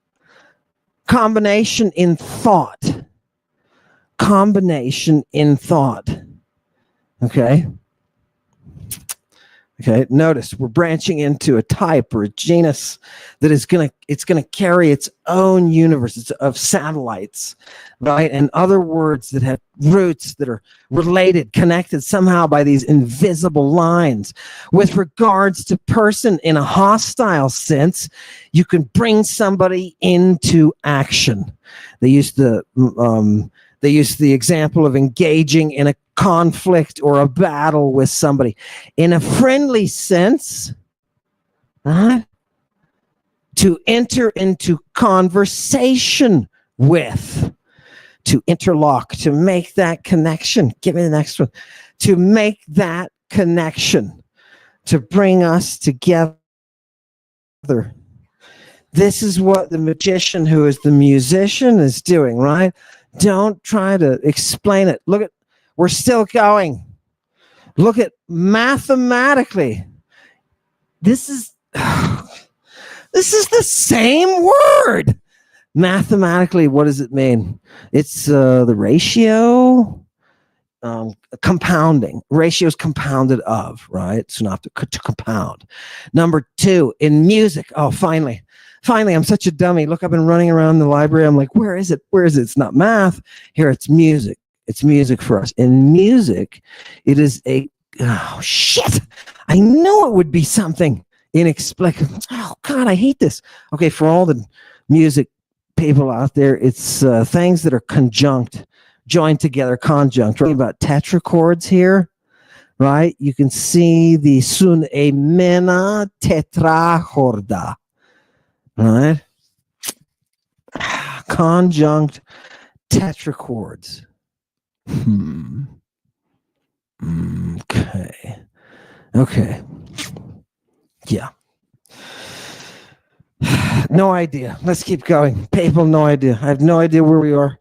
Combination in thought. Okay, notice we're branching into a type or a genus that is gonna carry its own universe of satellites, right? And other words that have roots that are related, connected somehow by these invisible lines. With regards to person in a hostile sense, you can bring somebody into action. They use the example of engaging in a conflict or a battle with somebody. In a friendly sense, right? To enter into conversation with, to interlock, to make that connection. Give me the next one. To make that connection, to bring us together. This is what the magician, who is the musician, is doing, right? Don't try to explain it. Look at, we're still going. Look at mathematically. This is the same word. Mathematically, what does it mean? It's the ratio, compounding. Ratio is compounded of, right? So not to compound. Number 2, in music. Oh, finally, I'm such a dummy. Look, I've been running around the library. I'm like, where is it? It's not math. Here, it's music. It's music for us. In music, it is oh, shit. I knew it would be something inexplicable. Oh, God, I hate this. Okay, for all the music people out there, it's things that are conjunct, joined together, conjunct. We're talking about tetrachords here, right? You can see the sun emena tetrachorda, right? Conjunct tetrachords. Okay. Yeah. No idea. Let's keep going. People, no idea. I have no idea where we are.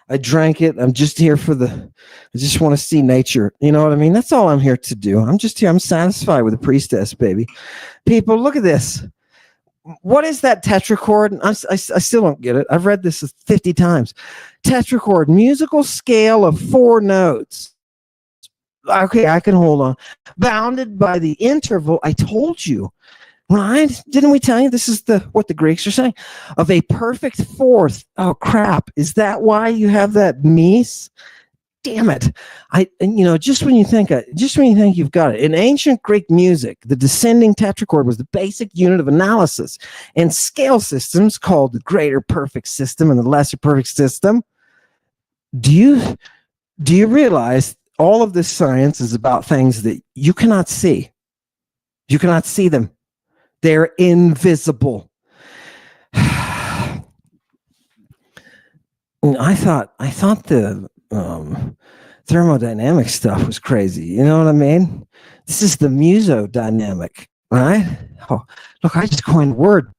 I drank it. I'm just here I just want to see nature. You know what I mean? That's all I'm here to do. I'm just here. I'm satisfied with the priestess, baby. People, look at this. What is that tetrachord? I still don't get it. I've read this 50 times. Tetrachord, musical scale of 4 notes. Okay, I can hold on. Bounded by the interval, I told you, right? Didn't we tell you this is what the Greeks are saying? Of a perfect fourth. Oh, crap. Is that why you have that Mies? Damn it. Just when you think you've got it. In ancient Greek music, the descending tetrachord was the basic unit of analysis. And scale systems called the greater perfect system and the lesser perfect system. Do you realize all of this science is about things that you cannot see? You cannot see them. They're invisible. I thought the thermodynamic stuff was crazy. You know what I mean? This is the musodynamic, right? Oh, look, I just coined a word.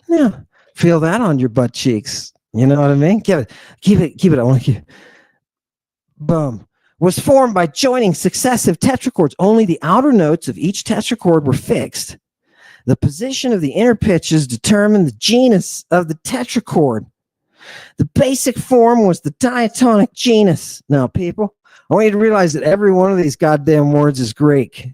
Yeah, feel that on your butt cheeks. You know what I mean? Keep it. I want to keep. Boom. Was formed by joining successive tetrachords. Only the outer notes of each tetrachord were fixed. The position of the inner pitches determined the genus of the tetrachord. The basic form was the diatonic genus. Now, people, I want you to realize that every one of these goddamn words is Greek.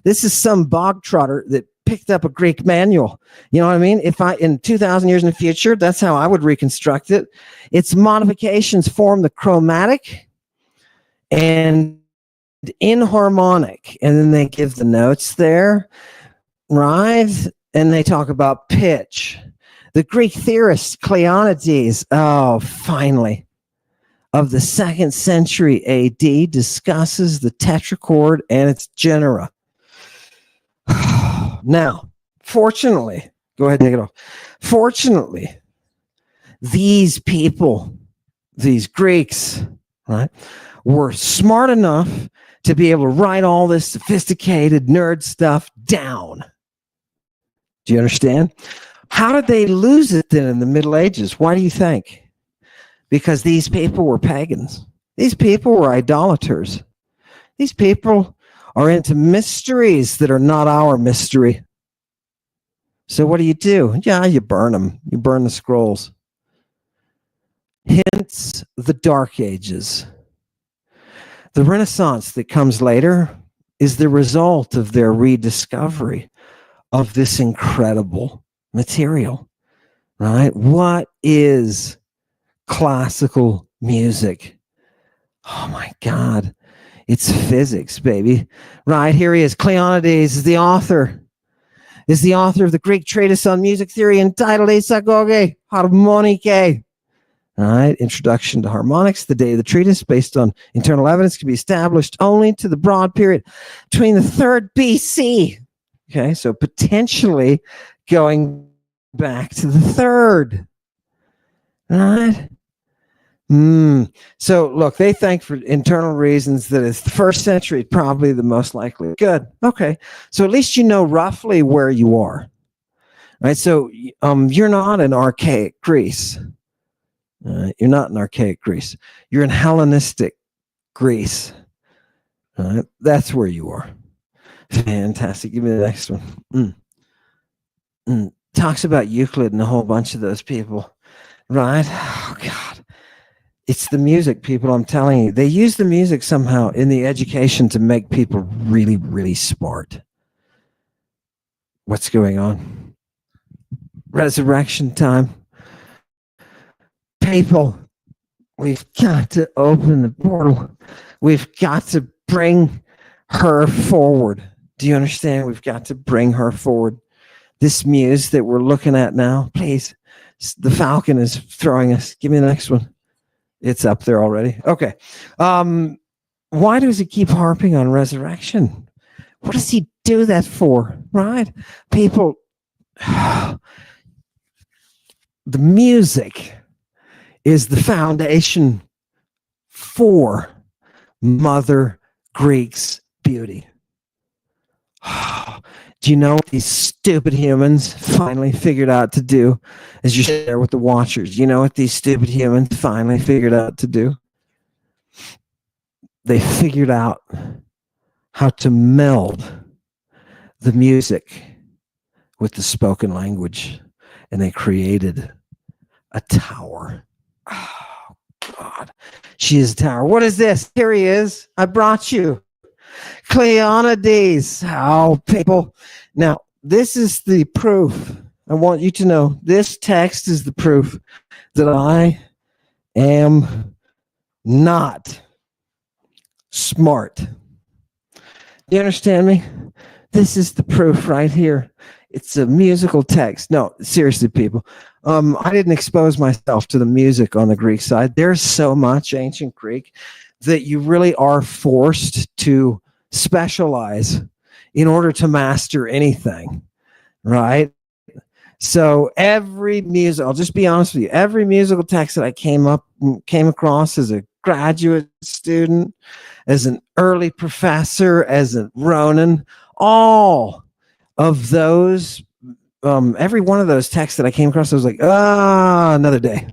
This is some bog trotter that picked up a Greek manual. You know what I mean? If in 2,000 years in the future, that's how I would reconstruct it. Its modifications form the chromatic and inharmonic. And then they give the notes there, right? And they talk about pitch. The Greek theorist Cleonides, finally, of the 2nd century AD, discusses the tetrachord and its genera. Now, fortunately, go ahead and take it off. Fortunately, these people, these Greeks, right, were smart enough to be able to write all this sophisticated nerd stuff down. Do you understand? How did they lose it then in the Middle Ages? Why do you think? Because these people were pagans. These people were idolaters. These people are into mysteries that are not our mystery. So what do? Yeah, you burn them. You burn the scrolls. Hence the Dark Ages. The Renaissance that comes later is the result of their rediscovery of this incredible material, right? What is classical music? Oh my God. It's physics, baby. Right, here he is. Cleonides is the author of the Greek treatise on music theory entitled Isagoge Harmonike. All right, Introduction to Harmonics. The date of the treatise, based on internal evidence, can be established only to the broad period between the 3rd BC. Okay, so potentially going back to the third. Right? So look, they think for internal reasons that it's the first century, probably the most likely. Good. Okay. So at least you know roughly where you are. Right. So you're not in archaic Greece. You're not in archaic Greece. You're in Hellenistic Greece. That's where you are. Fantastic. Give me the next one. Talks about Euclid and a whole bunch of those people. Right? Oh, God. It's the music, people, I'm telling you. They use the music somehow in the education to make people really, really smart. What's going on? Resurrection time. People, we've got to open the portal. We've got to bring her forward. Do you understand? We've got to bring her forward. This muse that we're looking at now, please. The Falcon is throwing us. Give me the next one. It's up there already. Okay. Why does he keep harping on resurrection? What does he do that for? Right? People, the music is the foundation for Mother Greek's beauty. Do you know what these stupid humans finally figured out to do as you share with the watchers? You know what these stupid humans finally figured out to do? They figured out how to meld the music with the spoken language, and they created a tower. Oh, God. She is a tower. What is this? Here he is. I brought you. Cleonides. Oh, people. Now, this is the proof. I want you to know this text is the proof that I am not smart. You understand me? This is the proof right here. It's a musical text. No, seriously, people. I didn't expose myself to the music on the Greek side. There's so much ancient Greek that you really are forced to specialize in order to master anything, right? So every music, I'll just be honest with you, every musical text that I came across as a graduate student, as an early professor, as a Ronin, all of those, every one of those texts that I came across, I was like, another day.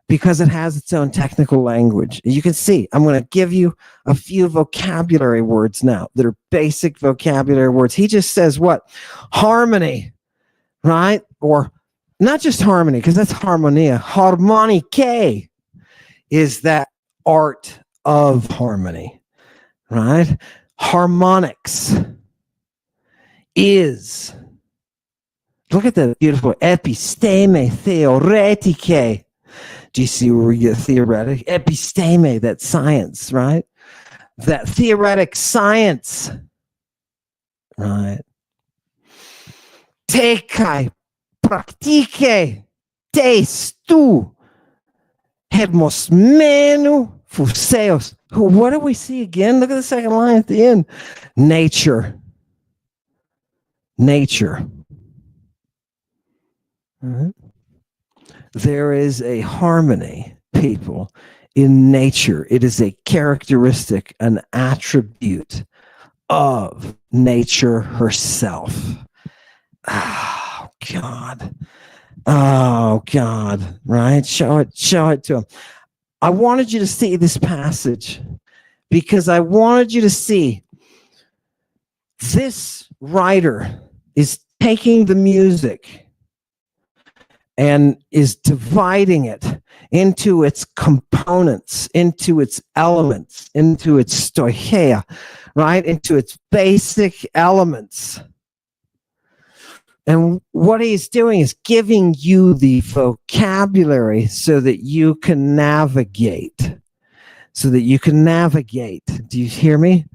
Because it has its own technical language. You can see, I'm going to give you a few vocabulary words now that are basic vocabulary words. He just says what? Harmony, right? Or not just harmony, because that's harmonia. Harmonike is that art of harmony, right? Harmonics is, look at that beautiful episteme theoretike. Do you see where we get theoretic? Episteme, that science, right? That theoretic science, right? Tekai, praktike, tes tu, hermos menu, fuseos. What do we see again? Look at the second line at the end. Nature. Right? There is a harmony, people, in nature. It is a characteristic, an attribute of nature herself. Oh, God. Right? Show it to him. I wanted you to see this passage because I wanted you to see this writer is taking the music and is dividing it into its components, into its elements, into its stoicheia, right? Into its basic elements. And what he's doing is giving you the vocabulary so that you can navigate. Do you hear me?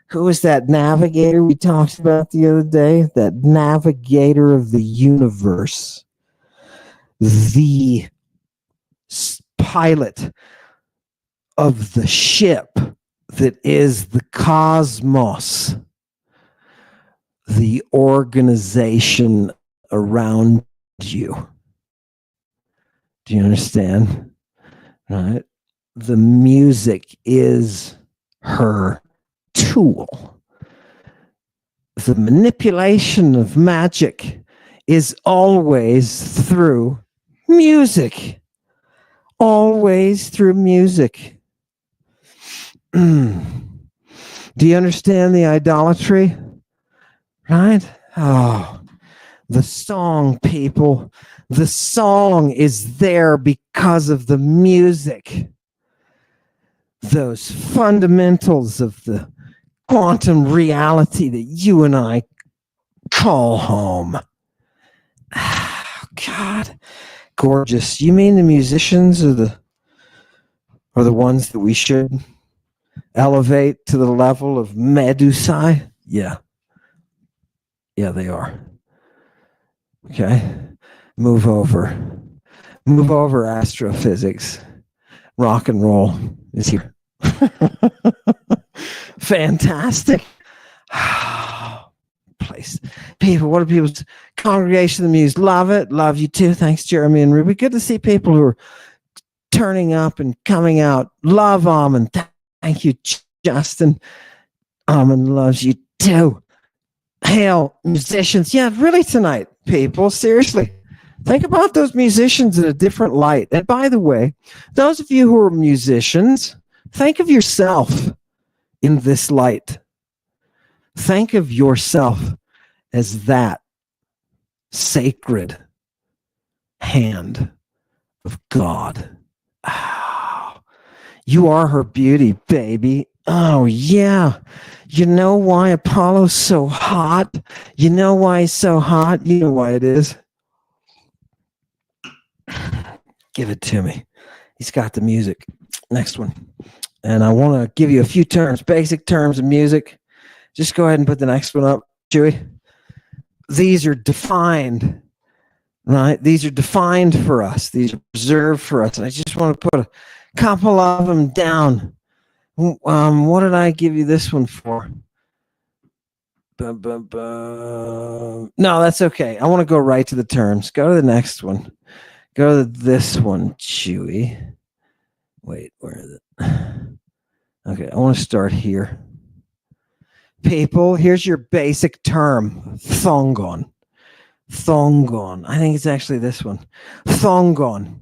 Who is that navigator we talked about the other day? That navigator of the universe. The pilot of the ship that is the cosmos. the organization around you. Do you understand? Right? The music is her tool. The manipulation of magic is always through music. Always through music. Do you understand the idolatry? Right? Oh, the song, people. The song is there because of the music. Those fundamentals of the quantum reality that you and I call home. Oh, God. Gorgeous. You mean the musicians are the ones that we should elevate to the level of Medusae? Yeah. Yeah, they are. Okay. Move over, astrophysics. Rock and roll is here. Fantastic. Place. People, what are people's congregation of the Muse? Love it. Love you too. Thanks, Jeremy and Ruby. Good to see people who are turning up and coming out. Love Almond. Thank you, Justin. Almond loves you too. Hail, musicians. Yeah, really tonight, people. Seriously. Think about those musicians in a different light. And by the way, those of you who are musicians, think of yourself in this light. Think of yourself as that sacred hand of God. Oh, you are her beauty, baby. Oh, yeah. You know why Apollo's so hot? You know why he's so hot? You know why it is. Give it to me. He's got the music. Next one. And I want to give you a few terms, basic terms of music. Just go ahead and put the next one up, Chewy. These are defined, right? These are defined for us. These are reserved for us. And I just want to put a couple of them down. What did I give you this one for? No, that's okay. I want to go right to the terms. Go to the next one. Go to this one, Chewy. Wait, where is it? Okay, I want to start here. People, here's your basic term. Thongon. Thongon. I think it's actually this one. Thongon.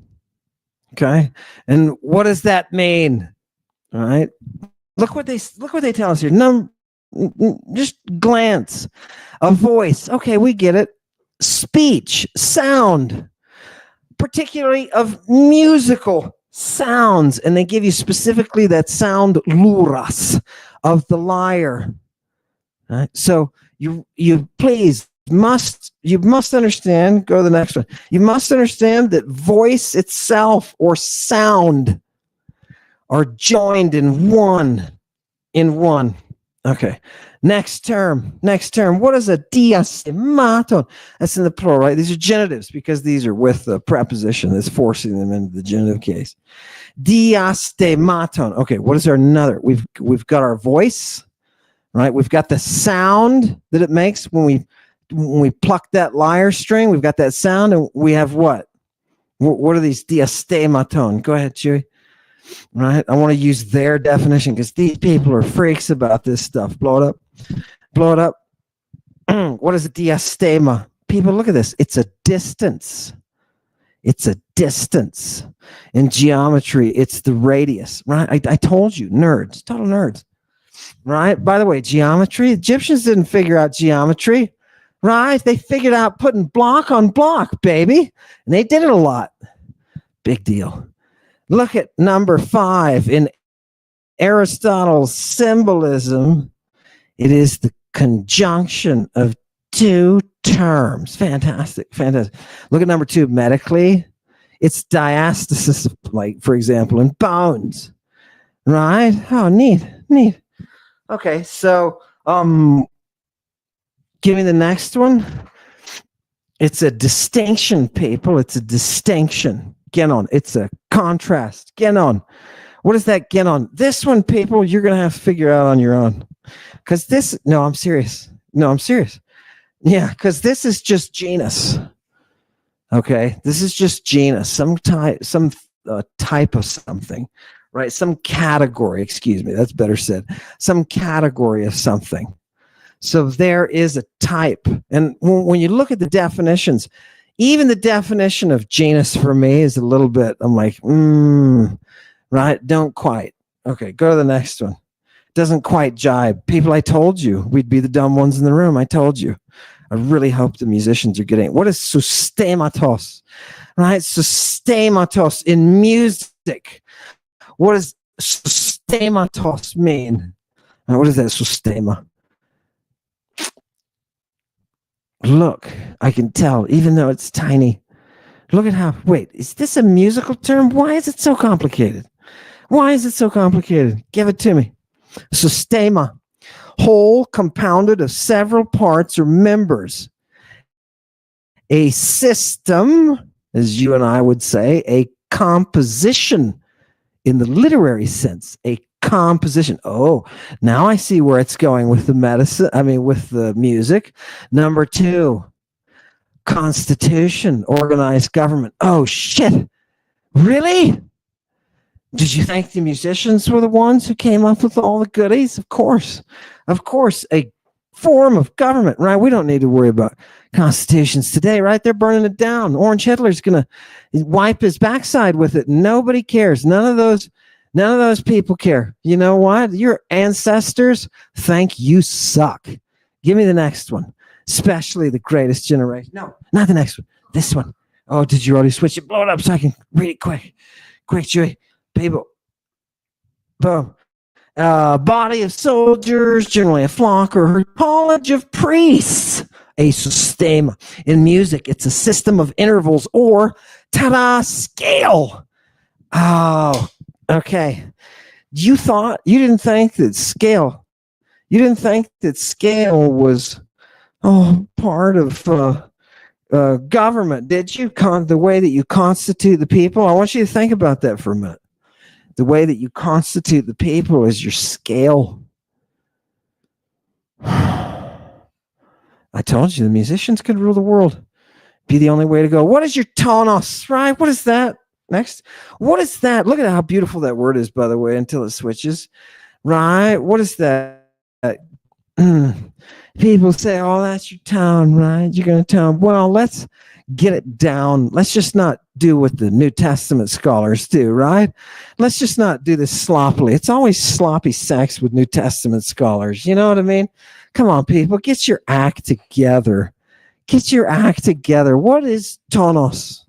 Okay? And what does that mean? All right? Look what they tell us here. Just glance. A voice. Okay, we get it. Speech, sound, particularly of musical sounds, and they give you specifically that sound luras of the lyre. Right? So you must understand. Go to the next one. You must understand that voice itself or sound are joined in one. Okay. Next term. What is a diastematon? That's in the plural, right? These are genitives because these are with the preposition that's forcing them into the genitive case. Diastematon. Okay, what is our another? We've got our voice, right? We've got the sound that it makes when we pluck that lyre string. We've got that sound, and we have what? What are these diastematon? Go ahead, Chewy. Right? I want to use their definition because these people are freaks about this stuff. Blow it up. What is a diastema? People, look at this. It's a distance. In geometry, it's the radius, right? I told you, nerds, total nerds, right? By the way, geometry, Egyptians didn't figure out geometry, right? They figured out putting block on block, baby. And they did it a lot. Big deal. Look at number 5 in Aristotle's symbolism. It is the conjunction of two terms. Fantastic. Look at number 2 medically. It's diastasis, like, for example, in bones. Right? Oh, neat. Okay, so give me the next one. It's a distinction, people. It's a distinction. Genon. It's a contrast. Genon. What is that genon? This one, people, you're going to have to figure out on your own. Because I'm serious. Yeah, because this is just genus. Okay, this is just genus, some type of something, right? Some category. Excuse me, that's better said. Some category of something. So there is a type, and when you look at the definitions, even the definition of genus for me is a little bit. I'm like, right? Don't quite. Okay, go to the next one. Doesn't quite jibe. People, I told you we'd be the dumb ones in the room. I told you. I really hope the musicians are getting it. What is systematos? Right? Systematos in music. What does systematos mean? What is that systema? Look, I can tell, even though it's tiny. Look at how, wait, is this a musical term? Why is it so complicated? Why is it so complicated? Give it to me. Systema. Whole compounded of several parts or members. A system, as you and I would say, a composition in the literary sense, a composition. Oh, now I see where it's going with with the music. Number 2, constitution, organized government. Oh, shit. Really? Did you think the musicians were the ones who came up with all the goodies? Of course, a form of government, right? We don't need to worry about constitutions today, right? They're burning it down. Orange Hitler's gonna wipe his backside with it. Nobody cares. None of those people care. You know what? Your ancestors think you suck. Give me the next one, especially the greatest generation. No, not the next one. This one. Oh, did you already switch it? Blow it up so I can read it quick, Chewy. People, boom. Body of soldiers, generally a flock or a college of priests. A systema. In music, it's a system of intervals or ta-da, scale. Oh, okay. You didn't think that scale was part of government, did you? The way that you constitute the people. I want you to think about that for a minute. The way that you constitute the people is your scale. I told you the musicians could rule the world. Be the only way to go. What is your tonos, right? What is that? Next. What is that? Look at how beautiful that word is, by the way, until it switches. Right? What is that? People say, oh, that's your tone, right? You're going to tone. Well, let's get it down. Let's just not do what the New Testament scholars do, right? Let's just not do this sloppily. It's always sloppy sex with New Testament scholars. You know what I mean? Come on, people. Get your act together. Get your act together. What is tonos?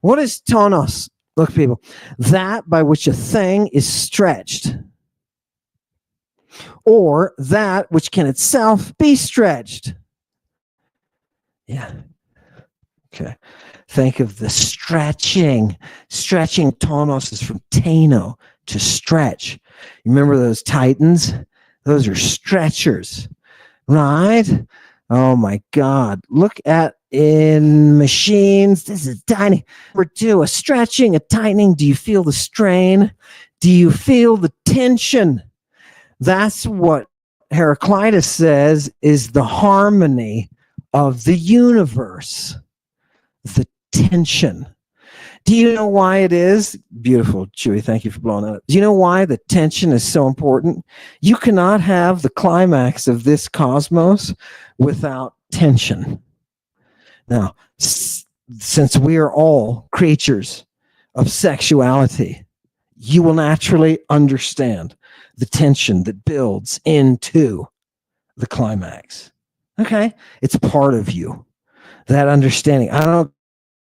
What is tonos? Look, people, that by which a thing is stretched, or that which can itself be stretched. Yeah. Okay. Think of the stretching. Stretching tonos is from teno, to stretch. You remember those titans? Those are stretchers, right? Oh my God. Look at in machines. This is tiny. Number 2, a stretching, a tightening. Do you feel the strain? Do you feel the tension? That's what Heraclitus says is the harmony of the universe. The tension. Do you know why it is? Beautiful, Chewy. Thank you for blowing that up. Do you know why the tension is so important? You cannot have the climax of this cosmos without tension. Now, since we are all creatures of sexuality, you will naturally understand the tension that builds into the climax. Okay? It's part of you. That understanding. I don't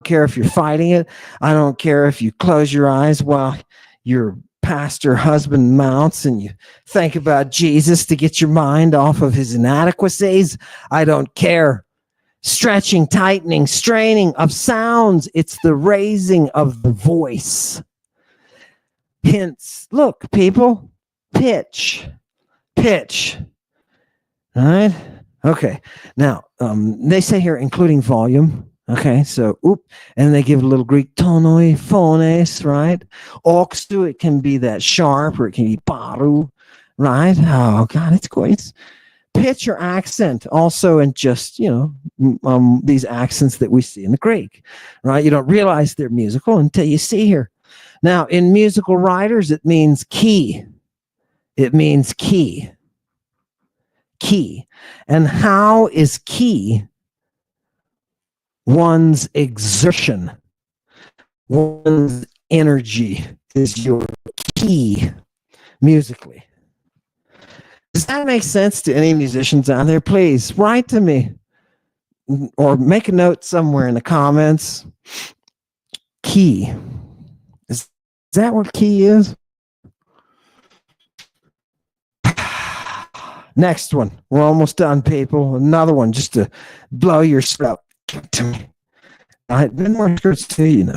care if you're fighting it. I don't care if you close your eyes while your pastor husband mounts and you think about Jesus to get your mind off of his inadequacies. I don't care. Stretching, tightening, straining of sounds. It's the raising of the voice. Hence, look, people, pitch. All right? Okay. Now, they say here, including volume. Okay, so, and they give a little Greek tonoi, phones, right? Oxtu, it can be that sharp, or it can be paru, right? Oh, God, it's great. pitch or accent also in just, these accents that we see in the Greek, right? You don't realize they're musical until you see here. Now, in musical writers, it means key. It means key. Key. And how is key one's exertion? One's energy is your key musically. Does that make sense to any musicians out there? Please write to me or make a note somewhere in the comments. Key. Is that what key is? Next one. We're almost done, people. Another one just to blow your throat. Give it to me. Men wear skirts too,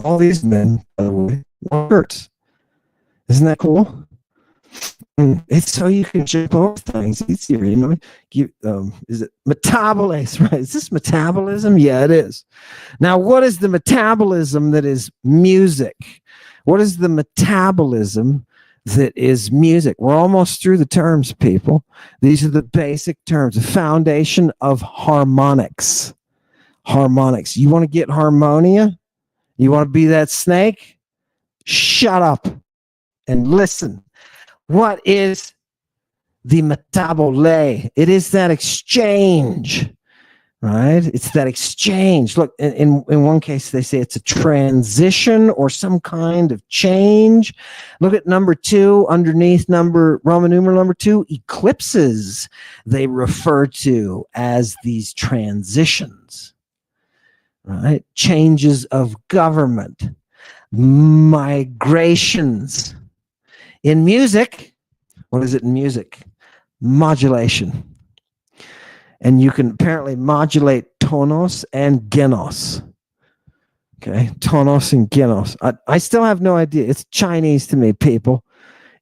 All these men, by the way, wear skirts. Isn't that cool? It's so you can jump over things easier, Is it metabolism, right? Is this metabolism? Yeah, it is. Now, what is the metabolism that is music? What is the metabolism that is music? We're almost through the terms, people. These are the basic terms, the foundation of harmonics. Harmonics. You want to get harmonia? You want to be that snake? Shut up and listen. What is the metabole? It is that exchange, right? It's that exchange. Look, in one case, they say it's a transition or some kind of change. Look at number 2, underneath Roman numeral number 2, eclipses. They refer to as these transitions, right? Changes of government, migrations. In music, what is it in music? Modulation. And you can apparently modulate tonos and genos. Okay, tonos and genos. I still have no idea. It's Chinese to me, people.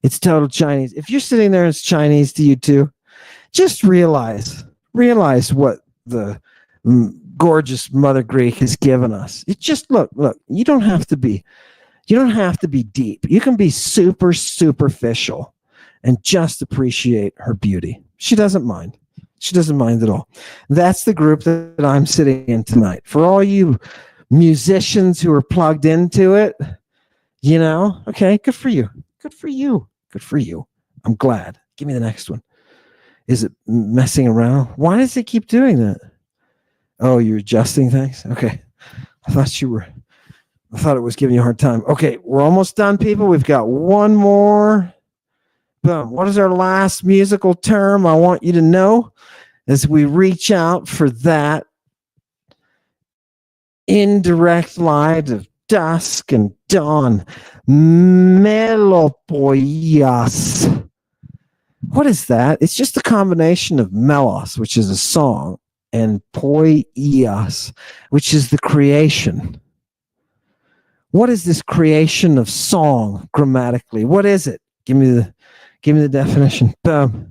It's total Chinese. If you're sitting there and it's Chinese to you too, just realize what the gorgeous Mother Greek has given us. It just look, you don't have to be deep. You can be super superficial and just appreciate her beauty. She doesn't mind. She doesn't mind at all. That's the group that I'm sitting in tonight. For all you musicians who are plugged into it, okay, good for you. Good for you. Good for you. I'm glad. Give me the next one. Is it messing around? Why does it keep doing that? Oh, you're adjusting things? Okay. I thought it was giving you a hard time. Okay, we're almost done, people. We've got one more. Boom. What is our last musical term? I want you to know as we reach out for that indirect light of dusk and dawn. Melopoias. What is that? It's just a combination of melos, which is a song, and poias, which is the creation. What is this creation of song grammatically? What is it? Give me the definition. Boom.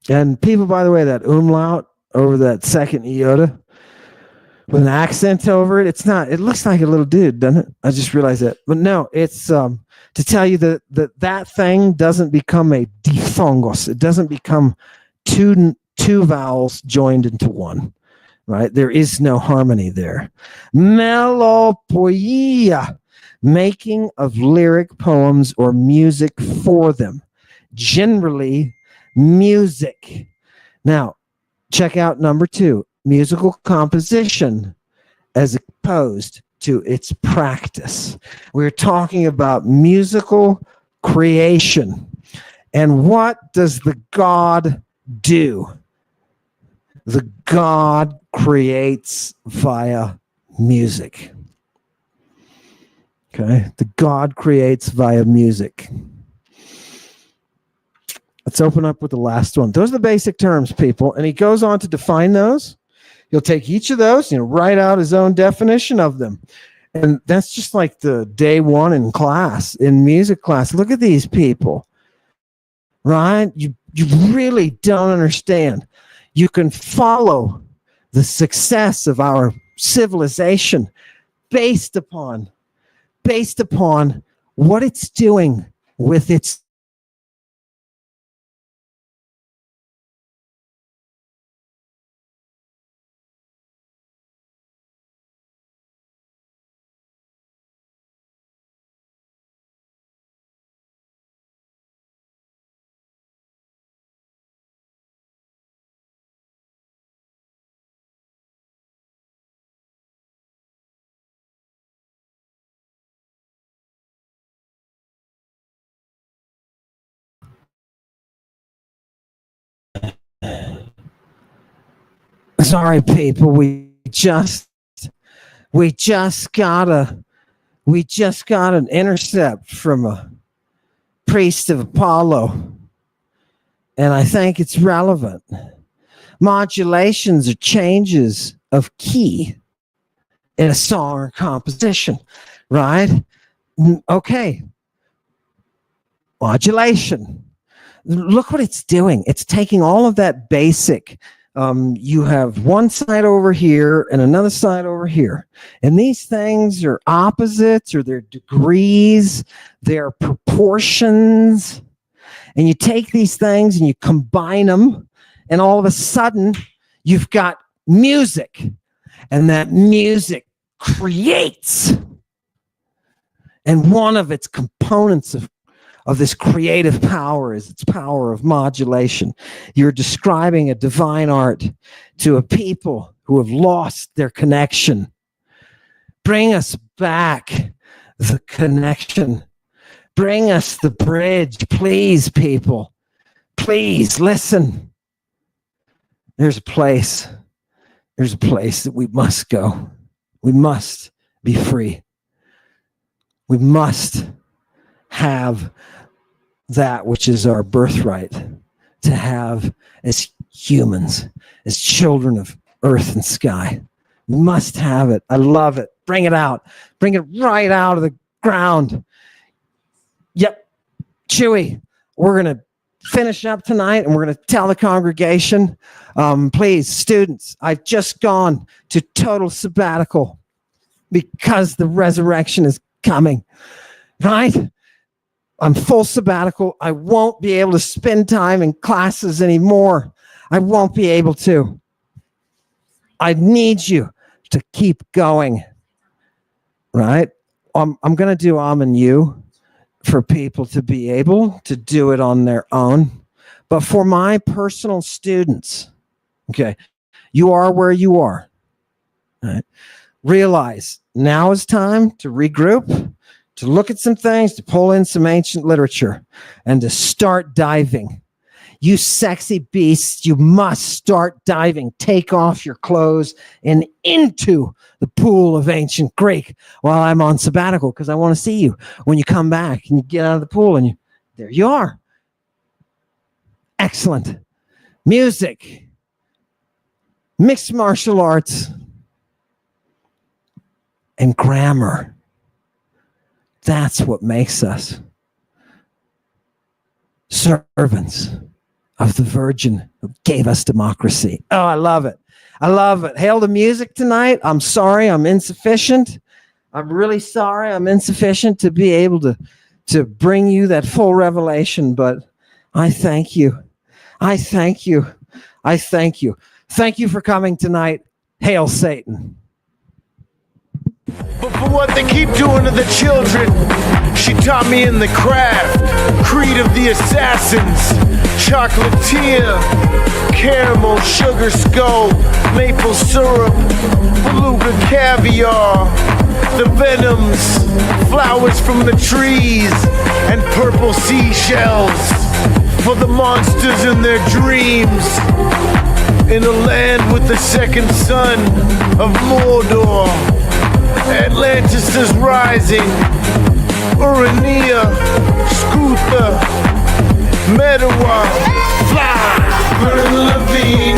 And people, by the way, that umlaut over that second iota with an accent over it, it's not. It looks like a little dude, doesn't it? I just realized that. But no, it's to tell you that thing doesn't become a diphthongos. It doesn't become two vowels joined into one. Right? There is no harmony there. Melopoeia, making of lyric poems or music for them. Generally, music. Now, check out number 2, musical composition as opposed to its practice. We're talking about musical creation. And what does the God do? The God creates via music. Okay, the God creates via music. Let's open up with the last one. Those are the basic terms, people. And he goes on to define those. He'll take each of those, write out his own definition of them. And that's just like the day one in class, in music class. Look at these people, right? You really don't understand. You can follow the success of our civilization based upon what it's doing with its sorry people, we just got an intercept from a priest of Apollo, and I think it's relevant. Modulations are changes of key in a song or composition, right? Okay. Modulation. Look what it's doing. It's taking all of that basic. You have one side over here and another side over here. And these things are opposites, or they're degrees, they're proportions. And you take these things and you combine them, and all of a sudden you've got music. And that music creates. And one of its components of this creative power is its power of modulation. You're describing a divine art to a people who have lost their connection. Bring us back the connection. Bring us the bridge, please, people. Please listen. There's a place that we must go. We must be free. We must have that which is our birthright to have as humans, as children of earth and sky. We must have it. I love it. Bring it out. Bring it right out of the ground. Yep. Chewy, we're going to finish up tonight, and we're going to tell the congregation, please, students, I've just gone to total sabbatical because the resurrection is coming, right? I'm full sabbatical. I won't be able to spend time in classes anymore. I won't be able to. I need you to keep going, right? I'm going to do and you for people to be able to do it on their own. But for my personal students, okay, you are where you are, right? Realize now is time to regroup, to look at some things, to pull in some ancient literature, and to start diving. You sexy beasts, you must start diving. Take off your clothes and into the pool of ancient Greek while I'm on sabbatical, because I want to see you when you come back and you get out of the pool and there you are. Excellent. Music, mixed martial arts, and grammar. That's what makes us servants of the Virgin who gave us democracy. Oh, I love it. I love it. Hail the music tonight. I'm sorry I'm insufficient. I'm really sorry I'm insufficient to be able to bring you that full revelation, but I thank you. I thank you. I thank you. Thank you for coming tonight. Hail Satan. But for what they keep doing to the children, she taught me in the craft. Creed of the assassins, chocolatier, caramel, sugar skull, maple syrup, beluga caviar, the venoms, flowers from the trees, and purple seashells for the monsters in their dreams. In a land with the second son of Mordor, Atlantis is rising. Urania, Scutha, Medawa, fly. Vern Levine,